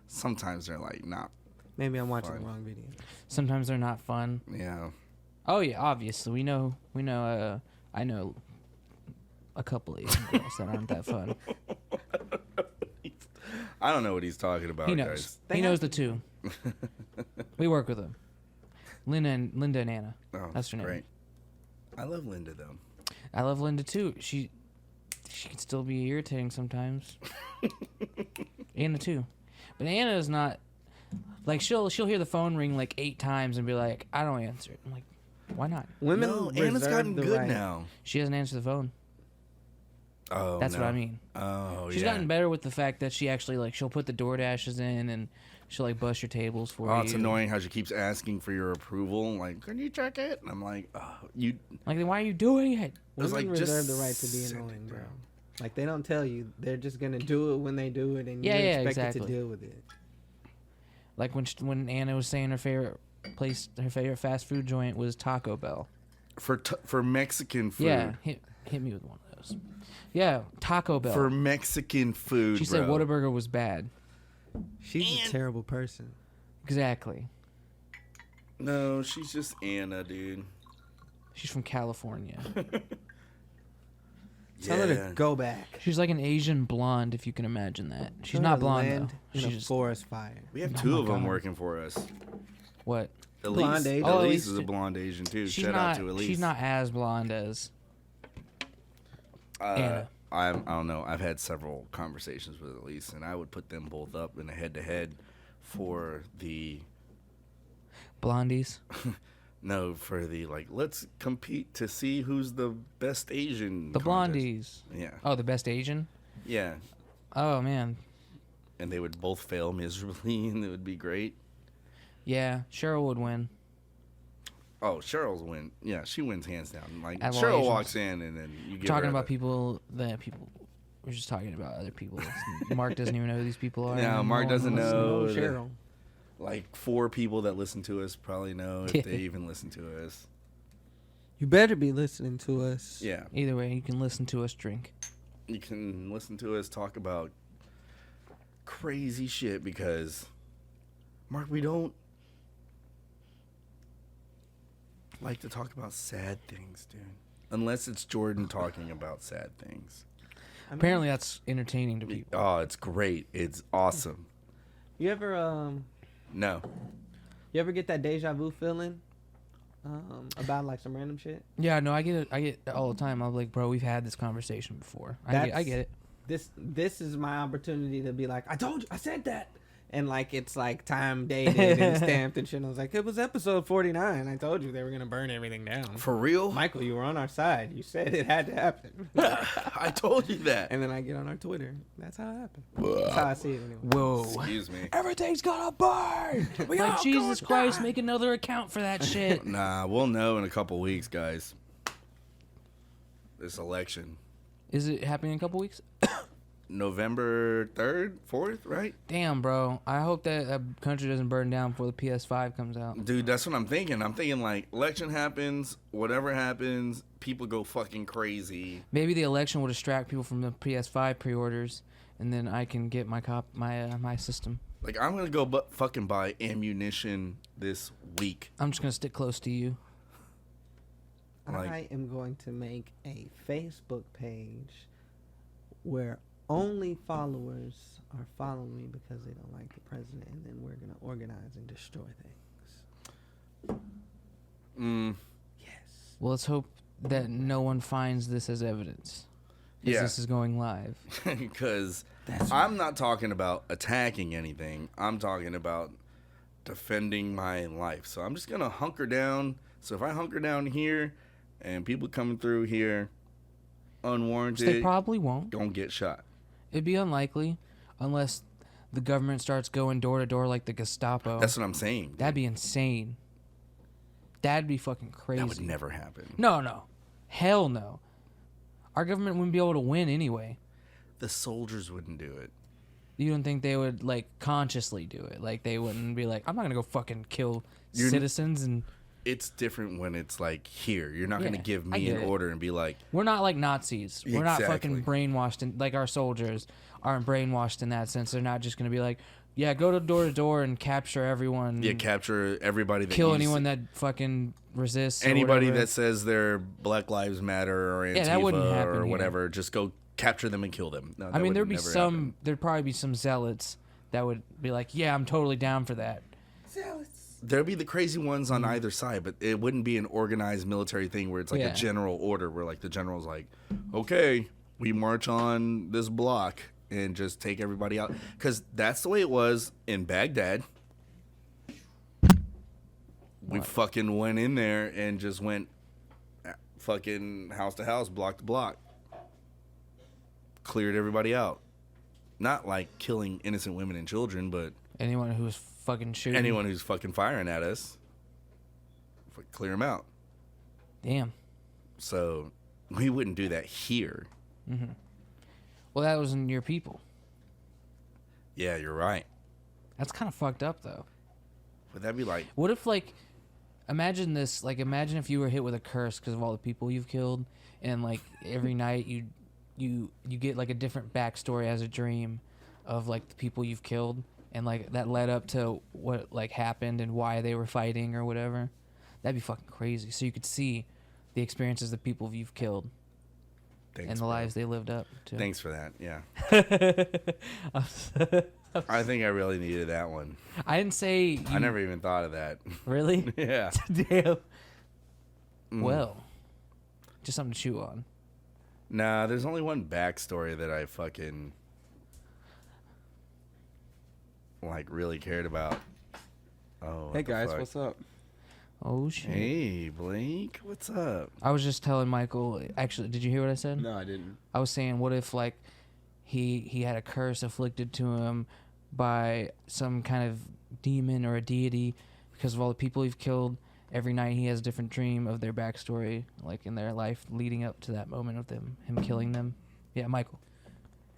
S2: Sometimes they're like not.
S3: Maybe I'm watching
S2: Fine.
S3: the wrong video.
S1: Sometimes they're not fun.
S2: Yeah.
S1: Oh yeah, obviously we know. I know a couple Asian girls that aren't that fun.
S2: I don't know what he's talking about.
S1: He knows.
S2: Guys.
S3: They
S1: He knows
S3: have
S1: the two. We work with them. Linda and Anna.
S2: Oh,
S1: That's her name.
S2: great. I love Linda though.
S1: I love Linda too. She can still be irritating sometimes. Anna too, but Anna is not like she'll hear the phone ring like 8 times and be like, I don't answer it. I'm like, why not?
S3: Women,
S2: No, Anna's
S3: reserve
S2: gotten
S3: the
S2: good
S3: right.
S2: now.
S1: She doesn't answer the phone.
S2: Oh,
S1: That's
S2: no.
S1: what I mean.
S2: Oh,
S1: She's
S2: yeah.
S1: gotten better with the fact that she actually like she'll put the DoorDashes in and she'll like bust your tables for you.
S2: Oh, it's annoying how she keeps asking for your approval. Like, can you check it? And I'm like, oh, you.
S1: Like, then why are you doing it?
S2: was
S3: Women
S2: like, just
S3: reserve the right to be
S2: send it,
S3: annoying,
S2: bro.
S3: bro. Like they don't tell you. They're just gonna do it when they do it, and
S1: Yeah,
S3: you're
S1: yeah,
S3: expected
S1: exactly.
S3: to deal with it.
S1: Like when Anna was saying her favorite fast food joint was Taco Bell.
S2: For Mexican food.
S1: Yeah, hit me with one of those. Yeah, Taco Bell.
S2: For Mexican food,
S1: She
S2: bro.
S1: said Whataburger was bad.
S3: She's a terrible person.
S1: Exactly.
S2: No, she's just Anna, dude.
S1: She's from California.
S3: Tell her to go back.
S1: She's like an Asian blonde, if you can imagine that. She's
S3: Tell her
S1: not
S3: to
S1: blonde
S3: land
S1: though.
S3: in a
S1: She's just
S3: forest fire.
S2: We have
S1: Oh
S2: 2
S1: my
S2: of them
S1: God.
S2: working for us.
S1: what?
S2: Elise,
S3: Blonde Asian.
S1: Oh,
S2: Elise
S1: Elise
S2: is a
S1: too.
S2: blonde Asian too.
S1: She's
S2: Shout
S1: not.
S2: out to Elise.
S1: She's not as blonde as Anna.
S2: I don't know. I've had several conversations with Elise, and I would put them both up in a head-to-head for the
S1: blondies.
S2: for the like. Let's compete to see who's the best Asian.
S1: The
S2: contest.
S1: blondies.
S2: Yeah,
S1: Oh, the best Asian.
S2: yeah,
S1: Oh man.
S2: and they would both fail miserably, and it would be great.
S1: Yeah, Cheryl would win.
S2: Oh, Cheryl's win. Yeah, she wins hands down. Like
S1: At all
S2: Cheryl
S1: Asians.
S2: walks in, and then you give
S1: Talking
S2: her
S1: about
S2: the,
S1: people. We're just talking about other people. Mark doesn't even know who these people are.
S2: No, Mark doesn't
S3: Let's
S2: know.
S3: know Cheryl.
S2: Like 4 people that listen to us probably know if they even listen to us.
S3: You better be listening to us.
S2: Yeah,
S1: Either way, you can listen to us drink.
S2: you can listen to us talk about crazy shit because, Mark, we don't like to talk about sad things, dude. Unless it's Jordan talking about sad things.
S3: I mean,
S1: Apparently, that's entertaining to people.
S2: Oh, it's great. It's awesome.
S3: you ever
S2: No.
S3: get that deja vu feeling about like some random shit?
S1: Yeah, no, I get it. I get it all the time. I'm like, bro, we've had this conversation before. I
S3: That's-
S1: get it.
S3: This is my opportunity to be like, I told you, I said that. And like it's like time dated and stamped and shit. I was like, it was episode 49. I told you they were gonna burn everything down.
S2: For real?
S3: Michael, you were on our side. You said it had to happen.
S2: I told you that.
S3: And then I get on our Twitter. That's how it happened. That's how I see it anyway.
S1: Whoa.
S2: Excuse me.
S1: Everything's gonna burn. Like, Jesus Christ, make another account for that shit.
S2: Nah, we'll know in a couple weeks, guys. This election.
S1: Is it happening in a couple weeks?
S2: November 3rd, 4th, right?
S1: Damn, bro. I hope that a country doesn't burn down before the PS5 comes out.
S2: Dude, that's what I'm thinking. I'm thinking like election happens, whatever happens, people go fucking crazy.
S1: Maybe the election will distract people from the PS5 pre-orders, and then I can get my system.
S2: Like I'm gonna go fucking buy ammunition this week.
S1: I'm just gonna stick close to you.
S2: Like-
S3: I am going to make a Facebook page where only followers are following me because they don't like the president, and then we're going to organize and destroy things.
S2: Mm.
S3: Yes.
S1: Well, let's hope that no one finds this as evidence. as this is going live.
S2: Because I'm not talking about attacking anything. I'm talking about defending my life. So I'm just going to hunker down. So if I hunker down here and people coming through here unwarranted,
S1: Which they probably won't.
S2: Don't get shot.
S1: It'd be unlikely unless the government starts going door to door like the Gestapo.
S2: That's what I'm saying. Dude.
S1: That'd be insane. That'd be fucking crazy.
S2: That would never happen.
S1: No. Hell no. Our government wouldn't be able to win anyway.
S2: The soldiers wouldn't do it.
S1: You don't think they would, like, consciously do it? Like, they wouldn't be like, I'm not going to go fucking kill citizens and...
S2: It's different when it's, like, here. You're not going to give
S1: I
S2: me
S1: get
S2: an
S1: it.
S2: order and be like...
S1: We're not like Nazis. We're not
S2: Exactly.
S1: fucking brainwashed. Like, our soldiers aren't brainwashed in that sense. They're not just going to be like, yeah, go to door and capture everyone.
S2: Yeah, capture everybody that
S1: kill anyone that fucking resists.
S2: Anybody
S1: or
S2: that says they're Black Lives Matter or Antifa
S1: that wouldn't happen
S2: or
S1: here.
S2: whatever, just go capture them and kill them. No,
S1: I mean,
S2: there'd
S1: probably be some zealots that would be like, yeah, I'm totally down for that.
S2: There'd be the crazy ones on either side, but it wouldn't be an organized military thing where it's like a general order where like the general's like, okay, we march on this block and just take everybody out. Because that's the way it was in Baghdad. We fucking went in there and just went fucking house to house, block to block. Cleared everybody out. Not like killing innocent women and children, but
S1: Anyone who's fucking shooting.
S2: anyone who's fucking firing at us, clear them out.
S1: Damn.
S2: So we wouldn't do that here.
S1: Mm-hmm. Well, that wasn't your people.
S2: Yeah, you're right.
S1: That's kind of fucked up, though.
S2: Would that be like...
S1: What if, like, imagine this, like, imagine if you were hit with a curse because of all the people you've killed, and, like, every night you get, like, a different backstory as a dream of, like, the people you've killed, and, like, that led up to what, like, happened and why they were fighting or whatever. That'd be fucking crazy. So you could see the experiences of the people you've killed.
S2: Thanks,
S1: and the
S2: bro.
S1: lives they lived up to.
S2: Thanks for that, yeah. I think I really needed that one.
S1: I didn't say...
S2: I never even thought of that.
S1: Really?
S2: Yeah.
S1: Damn. Well, just something to chew on.
S2: Nah, there's only one backstory that I fucking... like, really cared about. Oh,
S4: Hey guys, what's up?
S1: Oh, shit.
S2: Hey, Blake, what's up?
S1: I was just telling Michael... Actually, did you hear what I said?
S4: No, I didn't.
S1: I was saying, what if, like, he had a curse afflicted to him by some kind of demon or a deity because of all the people he's killed. Every night he has a different dream of their backstory, like, in their life leading up to that moment of him killing them. Yeah, Michael.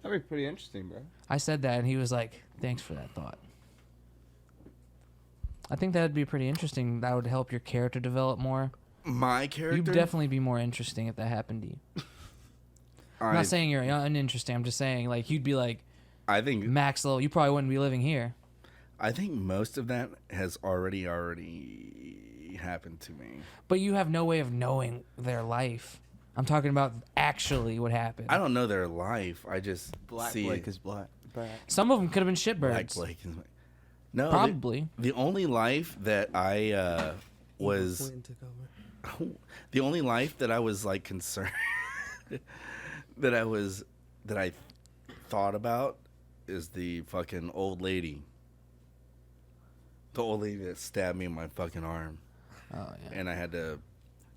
S4: That'd be pretty interesting, bro.
S1: I said that, and he was like, thanks for that thought. I think that would be pretty interesting. That would help your character develop more.
S2: My character?
S1: You'd definitely be more interesting if that happened to you. I'm not saying you're uninteresting. I'm just saying, like, you'd be like,
S2: I think
S1: max level. You probably wouldn't be living here.
S2: I think most of that has already happened to me.
S1: But you have no way of knowing their life. I'm talking about actually what happened.
S2: I don't know their life. I just
S4: Black
S2: see
S4: Blake
S2: it.
S4: is black.
S1: Some of them could have been
S2: Black
S1: shitbirds.
S2: Blake is... No,
S1: Probably.
S2: The only life that I was... the only life that I was, like, concerned... that I thought about is the fucking old lady. The old lady that stabbed me in my fucking arm.
S1: Oh, yeah.
S2: And I had to...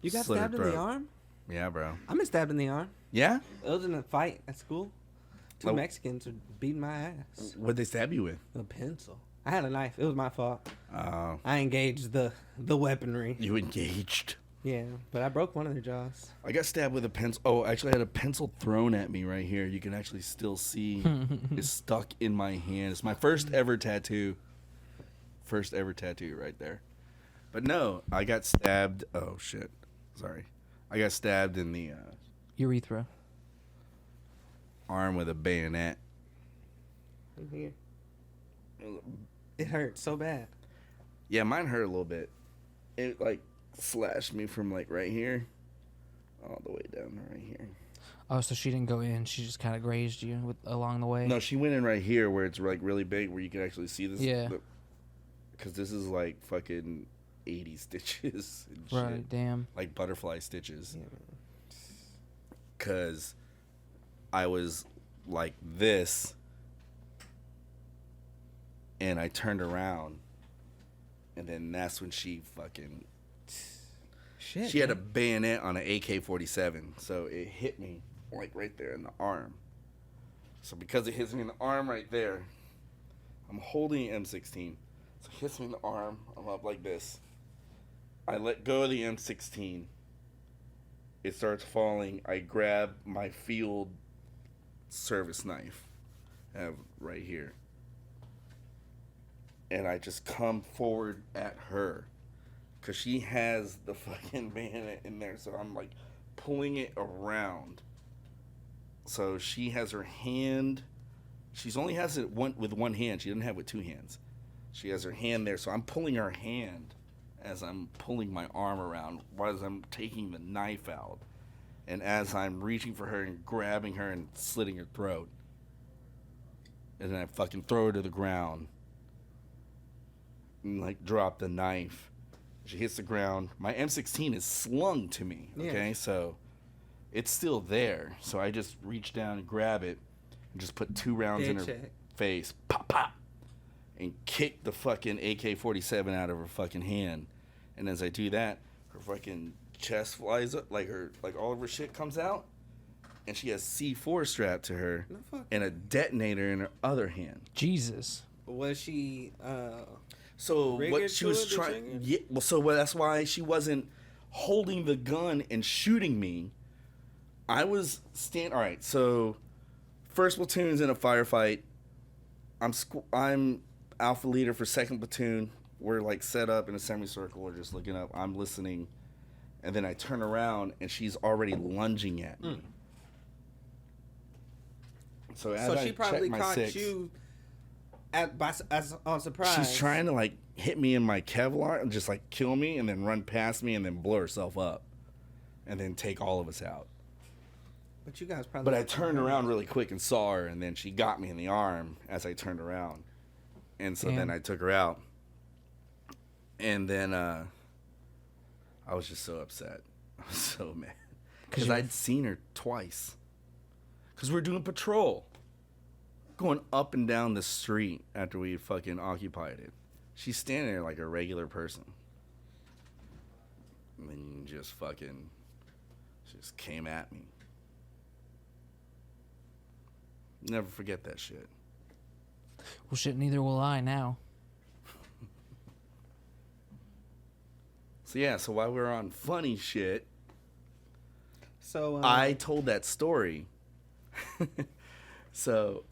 S3: You got
S2: slit her
S3: stabbed in the
S2: throat.
S3: arm?
S2: Yeah, bro.
S3: I've been stabbed in the arm.
S2: Yeah?
S3: It was in a fight at school. Two
S2: Oh.
S3: Mexicans were beating my ass
S2: What'd they stab you with?
S3: with a pencil. I had a knife. It was my fault.
S2: Oh.
S3: I engaged the weaponry.
S2: You engaged.
S3: Yeah, but I broke one of their jaws.
S2: I got stabbed with a pencil. Oh, actually, I had a pencil thrown at me right here. You can actually still see it's stuck in my hand. It's my first ever tattoo. First ever tattoo right there. But no, I got stabbed. Oh, shit. Sorry. I got stabbed in the
S1: Urethra.
S2: arm with a bayonet.
S3: In here. It hurt so bad.
S2: Yeah, mine hurt a little bit. It, like, slashed me from, like, right here all the way down to right here.
S1: Oh, so she didn't go in. She just kind of grazed you along the way.
S2: No, she went in right here where it's, like, really big where you can actually see this.
S1: Yeah.
S2: Because this is, like, fucking 80 stitches and shit.
S1: Right, damn.
S2: Like butterfly stitches. Because I was like this, and I turned around, and then that's when she fucking...
S3: Shit.
S2: She had a bayonet on an AK-47, so it hit me like right there in the arm. So because it hits me in the arm right there, I'm holding an M16. So it hits me in the arm. I'm up like this. I let go of the M16. It starts falling. I grab my field service knife. I have right here. And I just come forward at her. Because she has the fucking bayonet in there. So I'm like pulling it around. So she has her hand. She's only has it with one hand. She doesn't have it with two hands. She has her hand there. So I'm pulling her hand as I'm pulling my arm around. As I'm taking the knife out. And as I'm reaching for her and grabbing her and slitting her throat. And then I fucking throw her to the ground. And like drop the knife. She hits the ground. My M16 is slung to me. Okay, so it's still there. So I just reach down and grab it and just put 2 rounds in her face. Pop, pop. And kick the fucking AK-47 out of her fucking hand. And as I do that, her fucking chest flies up, like all of her shit comes out. And she has C4 strapped to her and a detonator in her other hand.
S1: Jesus.
S3: Was she
S2: So what she was trying, yeah. Well, so that's why she wasn't holding the gun and shooting me. I was All right. So first platoon's in a firefight. I'm alpha leader for second platoon. We're like set up in a semicircle. We're just looking up. I'm listening, and then I turn around and she's already lunging at me. So as
S3: she
S2: I
S3: probably
S2: check my
S3: caught
S2: six,
S3: you as on surprise.
S2: she's trying to like hit me in my Kevlar and just like kill me and then run past me and then blow herself up and then take all of us out.
S3: But you guys probably.
S2: But I turned around really quick and saw her, and then she got me in the arm as I turned around, and so then I took her out, and then I was just so upset. I was so mad because I'd seen her twice. Because we were doing patrol. Going up and down the street after we fucking occupied it. She's standing there like a regular person. And then just came at me. Never forget that shit.
S1: Well, shit, neither will I now.
S2: So while we were on funny shit,
S3: so
S2: I told that story. So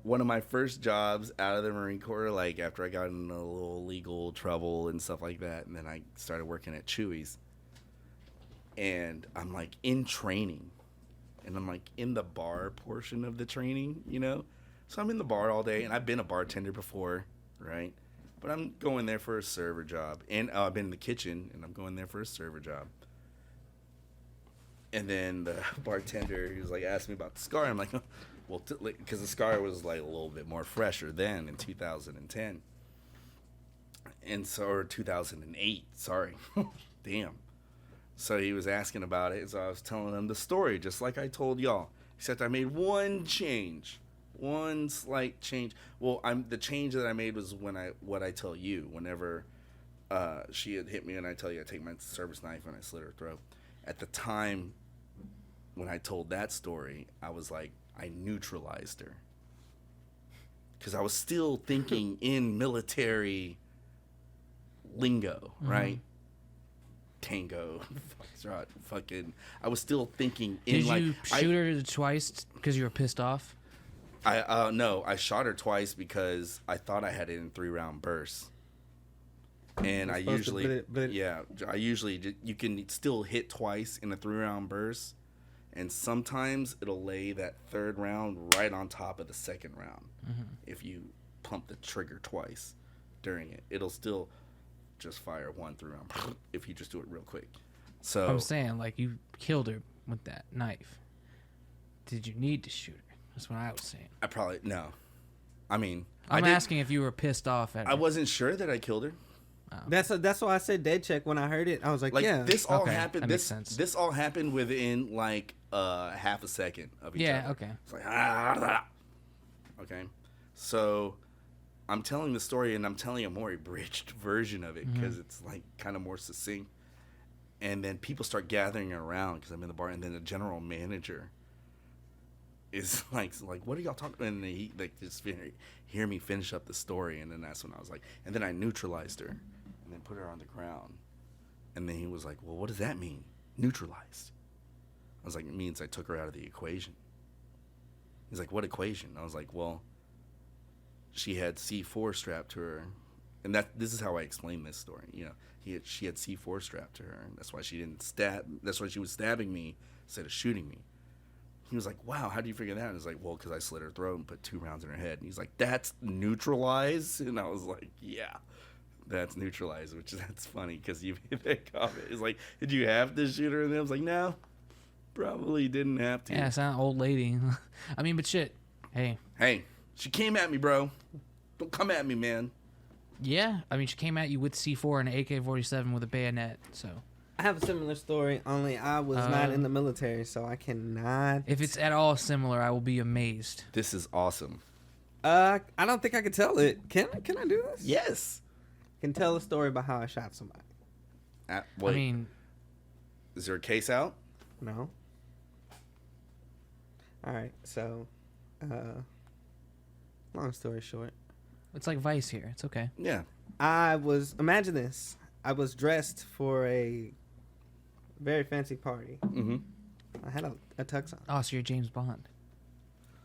S2: one of my first jobs out of the Marine Corps, like after I got in a little legal trouble and stuff like that, and then I started working at Chewy's, and I'm like in training, and I'm like in the bar portion of the training, you know? So I'm in the bar all day, and I've been a bartender before, right? But I'm going there for a server job, and I've been in the kitchen, and I'm going there for a server job. And then the bartender, he was like, asked me about the scar. I'm like, well, because the scar was like a little bit more fresher then in 2010. And so, or 2008, sorry. Damn. So he was asking about it. So I was telling him the story, just like I told y'all. Except I made one slight change. Well, the change that I made was what I tell you. Whenever she had hit me and I tell you I take my service knife and I slit her throat. At the time, when I told that story, I was like, I neutralized her. Because I was still thinking in military lingo, right? Tango, foxtrot, fucking. I was still thinking in like. Did you
S1: shoot her twice because you were pissed off?
S2: No, I shot her twice because I thought I had it in 3-round bursts. And I usually, you can still hit twice in a 3-round burst, and sometimes it'll lay that 3rd round right on top of the 2nd round. If you pump the trigger twice during it, it'll still just fire 1 3-round if you just do it real quick. So
S1: I'm saying, like, you killed her with that knife. Did you need to shoot her? That's what I was saying.
S2: I probably no. I mean,
S1: I'm asking if you were pissed off at her.
S2: I wasn't sure that I killed her.
S3: That's why I said dead check when I heard it. I was like,
S2: Like
S3: yeah.
S2: this all
S1: Okay,
S2: happened.
S1: that makes sense.
S2: This all happened within like half a second of each
S1: Yeah,
S2: other.
S1: okay.
S2: It's like okay. So I'm telling the story, and I'm telling a more abridged version of it because it's like kind of more succinct. And then people start gathering around because I'm in the bar, and then the general manager is like, what are y'all talking about? And he like just hear me finish up the story, and then that's when I was like, and then I neutralized her, and then put her on the ground, and then he was like, well, what does that mean, neutralized? I was like, it means I took her out of the equation. He's like, what equation? I was like, well, she had C4 strapped to her, and this is how I explain this story. You know, she had C4 strapped to her, and that's why she didn't stab. That's why she was stabbing me instead of shooting me. He was like, wow, how do you figure that out? And I was like, well, because I slit her throat and put 2 rounds in her head. And he's like, that's neutralized? And I was like, yeah, that's neutralized, that's funny because you made that comment. It's like, did you have to shoot her? And I was like, no, probably didn't have to.
S1: Yeah, it's not an old lady. I mean, but shit. Hey,
S2: she came at me, bro. Don't come at me, man.
S1: yeah. I mean, she came at you with C4 and an AK-47 with a bayonet, so.
S3: I have a similar story, only I was not in the military, so I cannot.
S1: If it's at all similar, I will be amazed.
S2: This is awesome.
S3: I don't think I could tell it. Can I do this?
S2: Yes.
S3: Can tell a story about how I shot somebody.
S2: Wait,
S1: I mean,
S2: is there a case out?
S3: No. All right, so, long story short,
S1: it's like Vice here. It's okay.
S2: Yeah.
S3: imagine this. I was dressed for a very fancy party.
S2: Mm-hmm.
S3: I had a tux on.
S1: Oh, so you're James Bond.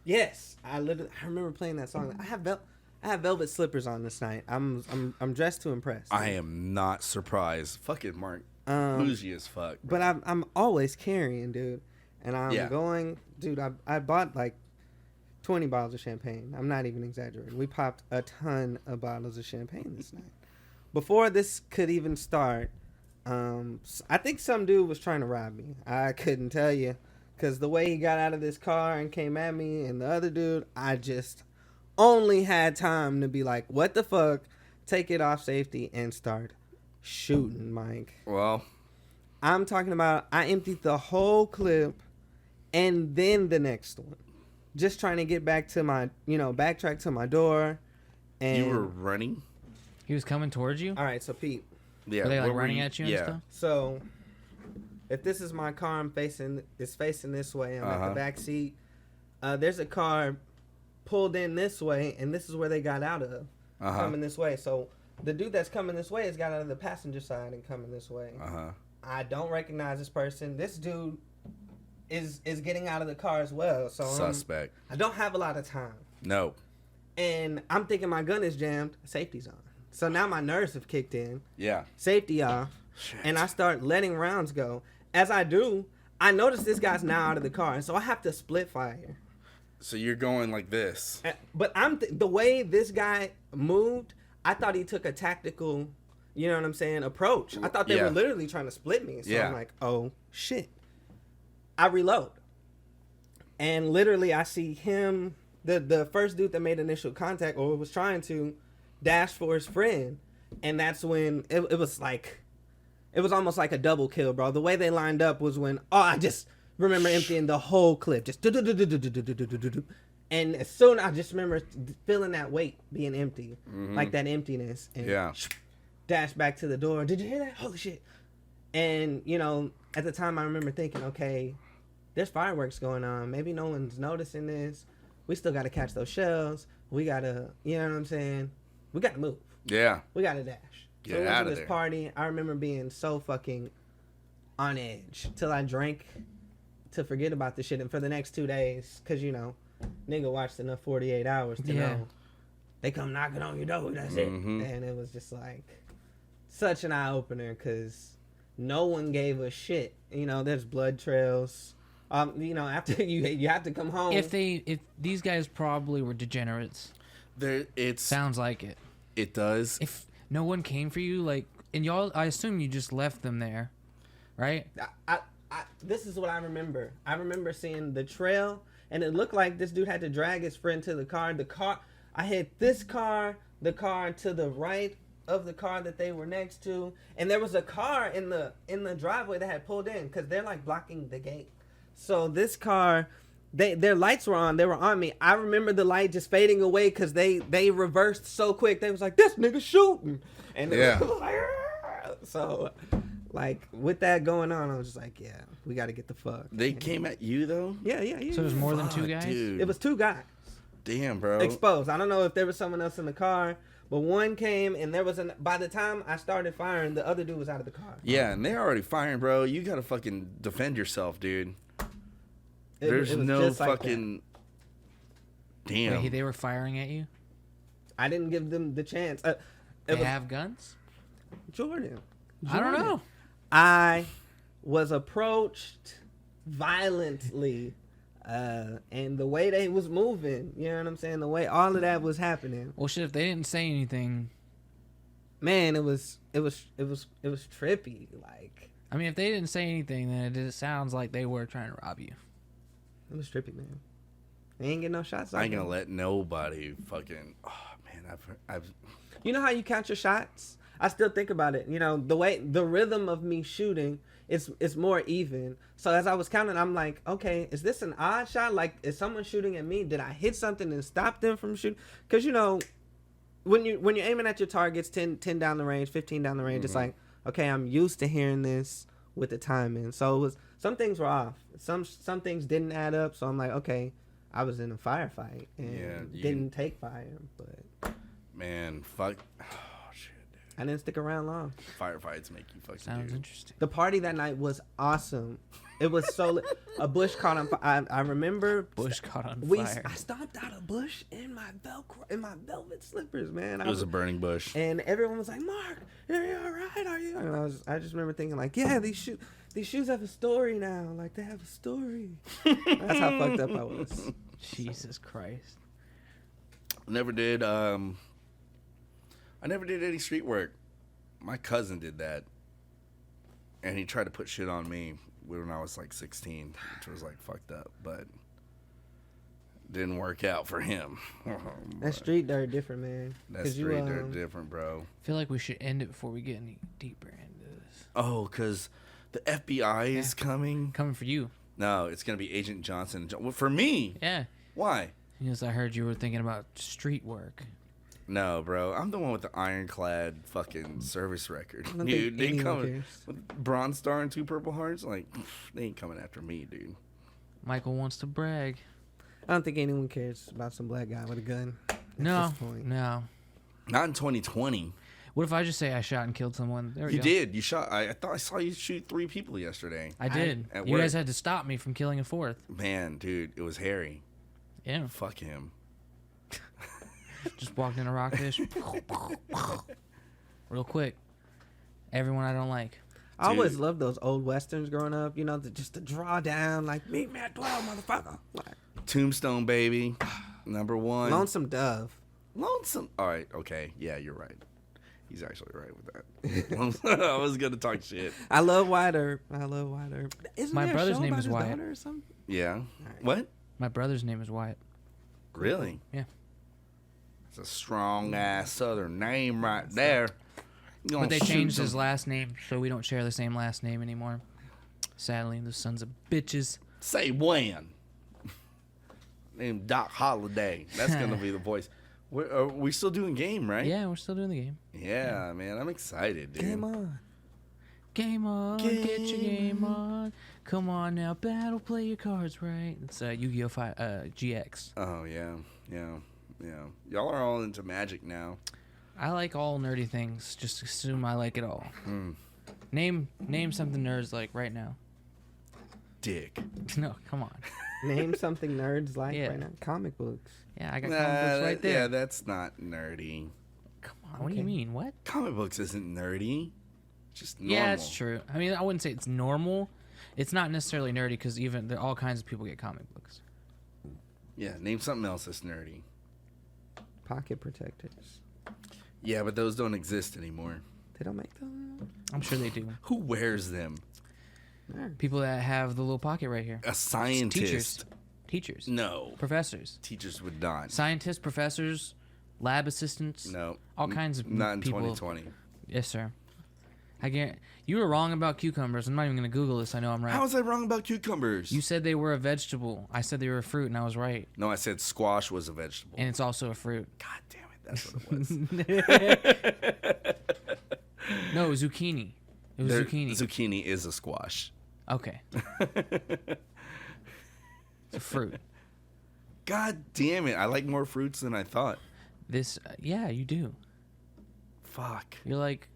S3: Yes, I remember playing that song. I have velvet slippers on this night. I'm dressed to impress.
S2: I am not surprised. Fucking Mark. Bougie as fuck.
S3: But I'm always carrying, dude. And I'm going, dude. I bought like 20 bottles of champagne. I'm not even exaggerating. We popped a ton of bottles of champagne this night. Before this could even start, I think some dude was trying to rob me. I couldn't tell you, because the way he got out of this car and came at me, and the other dude, I just only had time to be like, what the fuck? Take it off safety and start shooting, Mike.
S2: Well,
S3: I'm talking about I emptied the whole clip and then the next one. Just trying to get back to my, backtrack to my door. And
S2: you were running?
S1: He was coming towards you?
S3: All right, so Pete.
S2: Yeah.
S1: Were they like
S2: where
S1: running at you and stuff?
S3: So if this is my car, it's facing this way. I'm at the back seat. There's a car pulled in this way, and this is where they got out of, coming this way. So the dude that's coming this way has got out of the passenger side and coming this way. I don't recognize this person. This dude is getting out of the car as well. So
S2: suspect.
S3: I don't have a lot of time.
S2: No.
S3: And I'm thinking my gun is jammed. Safety's on. So now my nerves have kicked in.
S2: Yeah.
S3: Safety off.
S2: Shit.
S3: And I start letting rounds go. As I do, I notice this guy's now out of the car. And so I have to split fire.
S2: So you're going like this.
S3: But the way this guy moved, I thought he took a tactical, you know what I'm saying, approach. I thought they were literally trying to split me. So I'm like, oh, shit. I reload. And literally I see him, the first dude that made initial contact or was trying to dash for his friend. And that's when it was like, it was almost like a double kill, bro. The way they lined up was when, I just remember emptying the whole clip. Just and as soon I just remember feeling that weight being empty, like that emptiness. And dash back to the door. Did you hear that? Holy shit. And, at the time I remember thinking, okay, there's fireworks going on. Maybe no one's noticing this. We still got to catch those shells. We got to, you know what I'm saying? We got to move.
S2: Yeah.
S3: We got to dash.
S2: Get out of
S3: this
S2: there.
S3: Party, I remember being so fucking on edge till I drank to forget about the shit. And for the next 2 days, because, nigga watched enough 48 hours to know they come knocking on your door. That's it. And it was just like such an eye opener because no one gave a shit. There's blood trails. After you have to come home.
S1: If these guys probably were degenerates.
S2: Sounds
S1: like it.
S2: It does.
S1: If no one came for you, I assume you just left them there, right?
S3: This is what I remember. I remember seeing the trail, and it looked like this dude had to drag his friend to the car. I hit this car, the car to the right of the car that they were next to, and there was a car in the driveway that had pulled in because they're like blocking the gate. So this car, their lights were on. They were on me. I remember the light just fading away because they reversed so quick. They was like, "This nigga shooting," and
S2: Yeah.
S3: was like, "Argh." So like with that going on, I was just like, "Yeah, we got to get the fuck."
S2: They came at you though.
S3: Yeah.
S1: So there's more than two
S2: Fuck,
S1: guys.
S2: dude.
S3: It was two guys.
S2: Damn, bro.
S3: Exposed. I don't know if there was someone else in the car, but one came and there was by the time I started firing, the other dude was out of the car.
S2: Yeah, and they're already firing, bro. You gotta fucking defend yourself, dude. There's
S3: it was
S2: no
S3: just like
S2: fucking. Damn.
S1: Wait, they were firing at you?
S3: I didn't give them the chance.
S1: They have guns?
S3: Jordan.
S1: I don't know.
S3: I was approached violently, and the way they was moving, you know what I'm saying? The way all of that was happening,
S1: Well, shit, if they didn't say anything,
S3: man, it was trippy. Like
S1: I mean, if they didn't say anything, then it sounds like they were trying to rob you.
S3: it was trippy, man. They ain't getting no shots.
S2: I ain't
S3: off
S2: gonna
S3: me.
S2: let nobody fucking. Oh man, I've.
S3: You know how you count your shots? I still think about it. You know, the rhythm of me shooting is more even. So as I was counting, I'm like, okay, is this an odd shot? Like, is someone shooting at me? Did I hit something and stop them from shooting? Because you know, when you're aiming at your targets, 10 down the range, 15 down the range, it's like, okay, I'm used to hearing this with the timing. So it was some things were off. Some things didn't add up. So I'm like, okay, I was in a firefight and didn't take fire, but
S2: Man, fuck. Oh shit, dude.
S3: I didn't stick around long.
S2: Firefights make you fucking.
S1: Sounds
S2: dude.
S1: interesting.
S3: The party that night was awesome. It was so lit. A bush caught on fire. I remember
S1: Bush caught on
S3: I
S1: fire.
S3: stomped out a bush in my velvet slippers, man.
S2: It was a burning bush.
S3: and everyone was like, "Mark, are you all right? Are you?" And I just remember thinking like, "Yeah, these shoes have a story now. Like they have a story." That's how fucked up I was.
S1: Jesus Christ.
S2: Never did. I never did any street work. My cousin did that, and he tried to put shit on me when I was like 16, which was like fucked up, but didn't work out for him.
S3: That street dirt different, man.
S2: That
S3: 'Cause
S2: street dirt different, bro.
S1: I feel like we should end it before we get any deeper into this.
S2: Oh, because the FBI is coming.
S1: Coming for you.
S2: No, it's gonna be Agent Johnson. Well, for me,
S1: Yeah.
S2: why?
S1: Because I heard you were thinking about street work.
S2: No, bro. I'm the one with the ironclad fucking service record.
S3: I don't
S2: Dude,
S3: think
S2: they
S3: anyone
S2: coming
S3: cares.
S2: with Bronze Star and 2 Purple Hearts. Like, they ain't coming after me, dude.
S1: Michael wants to brag.
S3: I don't think anyone cares about some black guy with a gun. At
S1: No.
S3: this point.
S1: No.
S2: Not in 2020.
S1: What if I just say I shot and killed someone? There we
S2: You
S1: go.
S2: did. You shot. I thought I saw you shoot 3 people yesterday.
S1: I did.
S2: At
S1: You
S2: work.
S1: guys had to stop me from killing a fourth.
S2: Man, dude, it was Harry.
S1: Yeah.
S2: Fuck him.
S1: Just walked in a rockfish. Real quick. Everyone I don't like.
S3: I always
S2: Dude.
S3: loved those old westerns growing up. You know, just to draw down like meet me at 12, motherfucker. Like,
S2: Tombstone, baby. Number 1.
S3: Lonesome Dove.
S2: Lonesome. All right. Okay. Yeah, you're right. He's actually right with that. I was going to talk shit.
S3: I love Wyatt Earp. Isn't
S1: My
S3: there a
S1: brother's
S3: show
S1: name
S3: about
S1: is
S3: his
S1: Wyatt.
S3: daughter or something?
S2: Yeah. What?
S1: My brother's name is Wyatt.
S2: Really?
S1: Yeah.
S2: It's a strong ass Southern name right there. You gonna
S1: But they
S2: shoot
S1: changed
S2: some-
S1: his last name, so we don't share the same last name anymore. Sadly, the sons of bitches.
S2: Say when. Named Doc Holliday. That's gonna be the voice. Are we still doing game, right?
S1: Yeah, we're still doing the game.
S2: Yeah, man. I'm excited, dude.
S3: Game on.
S1: Game on, get your game on. Come on now, battle, play your cards right. It's Yu-Gi-Oh! GX.
S2: Oh yeah, yeah, yeah. Y'all are all into Magic now.
S1: I like all nerdy things. Just assume I like it all. Name something nerds like right now.
S2: Dick.
S1: No, come on.
S3: Name something nerds like
S1: Yeah.
S3: right now. Comic books.
S1: Yeah, I got comic books right there.
S2: Yeah, that's not nerdy.
S1: Come on, what do you
S3: Okay.
S1: mean? What?
S2: Comic books isn't nerdy. Just normal.
S1: Yeah, it's true. I mean, I wouldn't say it's normal. It's not necessarily nerdy because even there all kinds of people get comic books.
S2: Yeah, name something else that's nerdy.
S3: Pocket protectors.
S2: Yeah, but those don't exist anymore.
S3: They don't make them.
S1: I'm sure they do.
S2: Who wears them?
S3: Nerds.
S1: People that have the little pocket right here.
S2: A scientist.
S1: Teachers.
S2: No.
S1: Professors.
S2: Teachers would not.
S1: Scientists, professors, lab assistants.
S2: No.
S1: All kinds of
S2: Not in
S1: people.
S2: 2020.
S1: Yes, sir. I guarantee you were wrong about cucumbers. I'm not even gonna Google this. I know I'm right.
S2: How was I wrong about cucumbers?
S1: You said they were a vegetable. I said they were a fruit, and I was right.
S2: No, I said squash was a vegetable.
S1: And it's also a fruit.
S2: God damn it, that's what it was.
S1: No, zucchini. It was zucchini.
S2: Zucchini is a squash.
S1: Okay. It's a fruit.
S2: God damn it, I like more fruits than I thought.
S1: This, yeah, you do.
S2: Fuck.
S1: You're like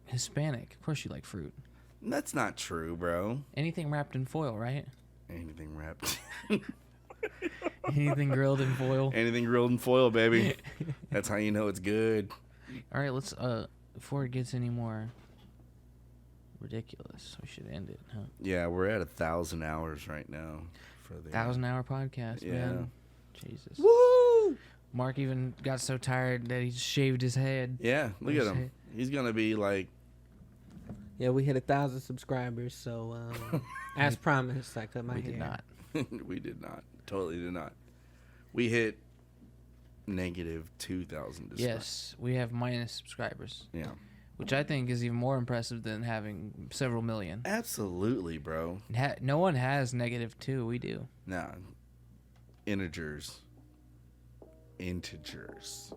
S1: Hispanic. Of course you like fruit.
S2: That's not true, bro.
S1: Anything wrapped in foil, right?
S2: Anything wrapped.
S1: Anything grilled in foil.
S2: Anything grilled in foil, baby. That's how you know it's good.
S1: All right, let's before it gets any more ridiculous, we should end it, huh?
S2: Yeah, we're at 1,000 hours right now for the
S1: 1,000-hour podcast,
S2: Yeah.
S1: man. Jesus.
S2: Woo!
S1: Mark even got so tired that he shaved his head.
S2: Yeah, look at him. He's gonna be like,
S3: Yeah, we hit 1,000 subscribers, so as promised, I cut my
S1: We
S3: hair.
S1: did not.
S2: we did not. Totally did not. We hit negative 2,000.
S1: Yes, we have minus subscribers,
S2: Yeah.
S1: which I think is even more impressive than having several million.
S2: Absolutely, bro.
S1: No one has -2. We do.
S2: Nah. Integers. Integers.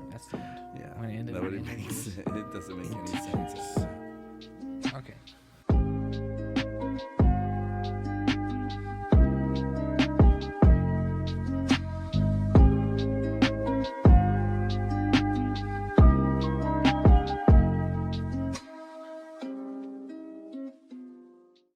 S1: That's the end.
S2: Yeah.
S1: I'm gonna end it
S2: Nobody
S1: with
S2: makes
S1: integers.
S2: it. It doesn't make any sense.
S1: Okay.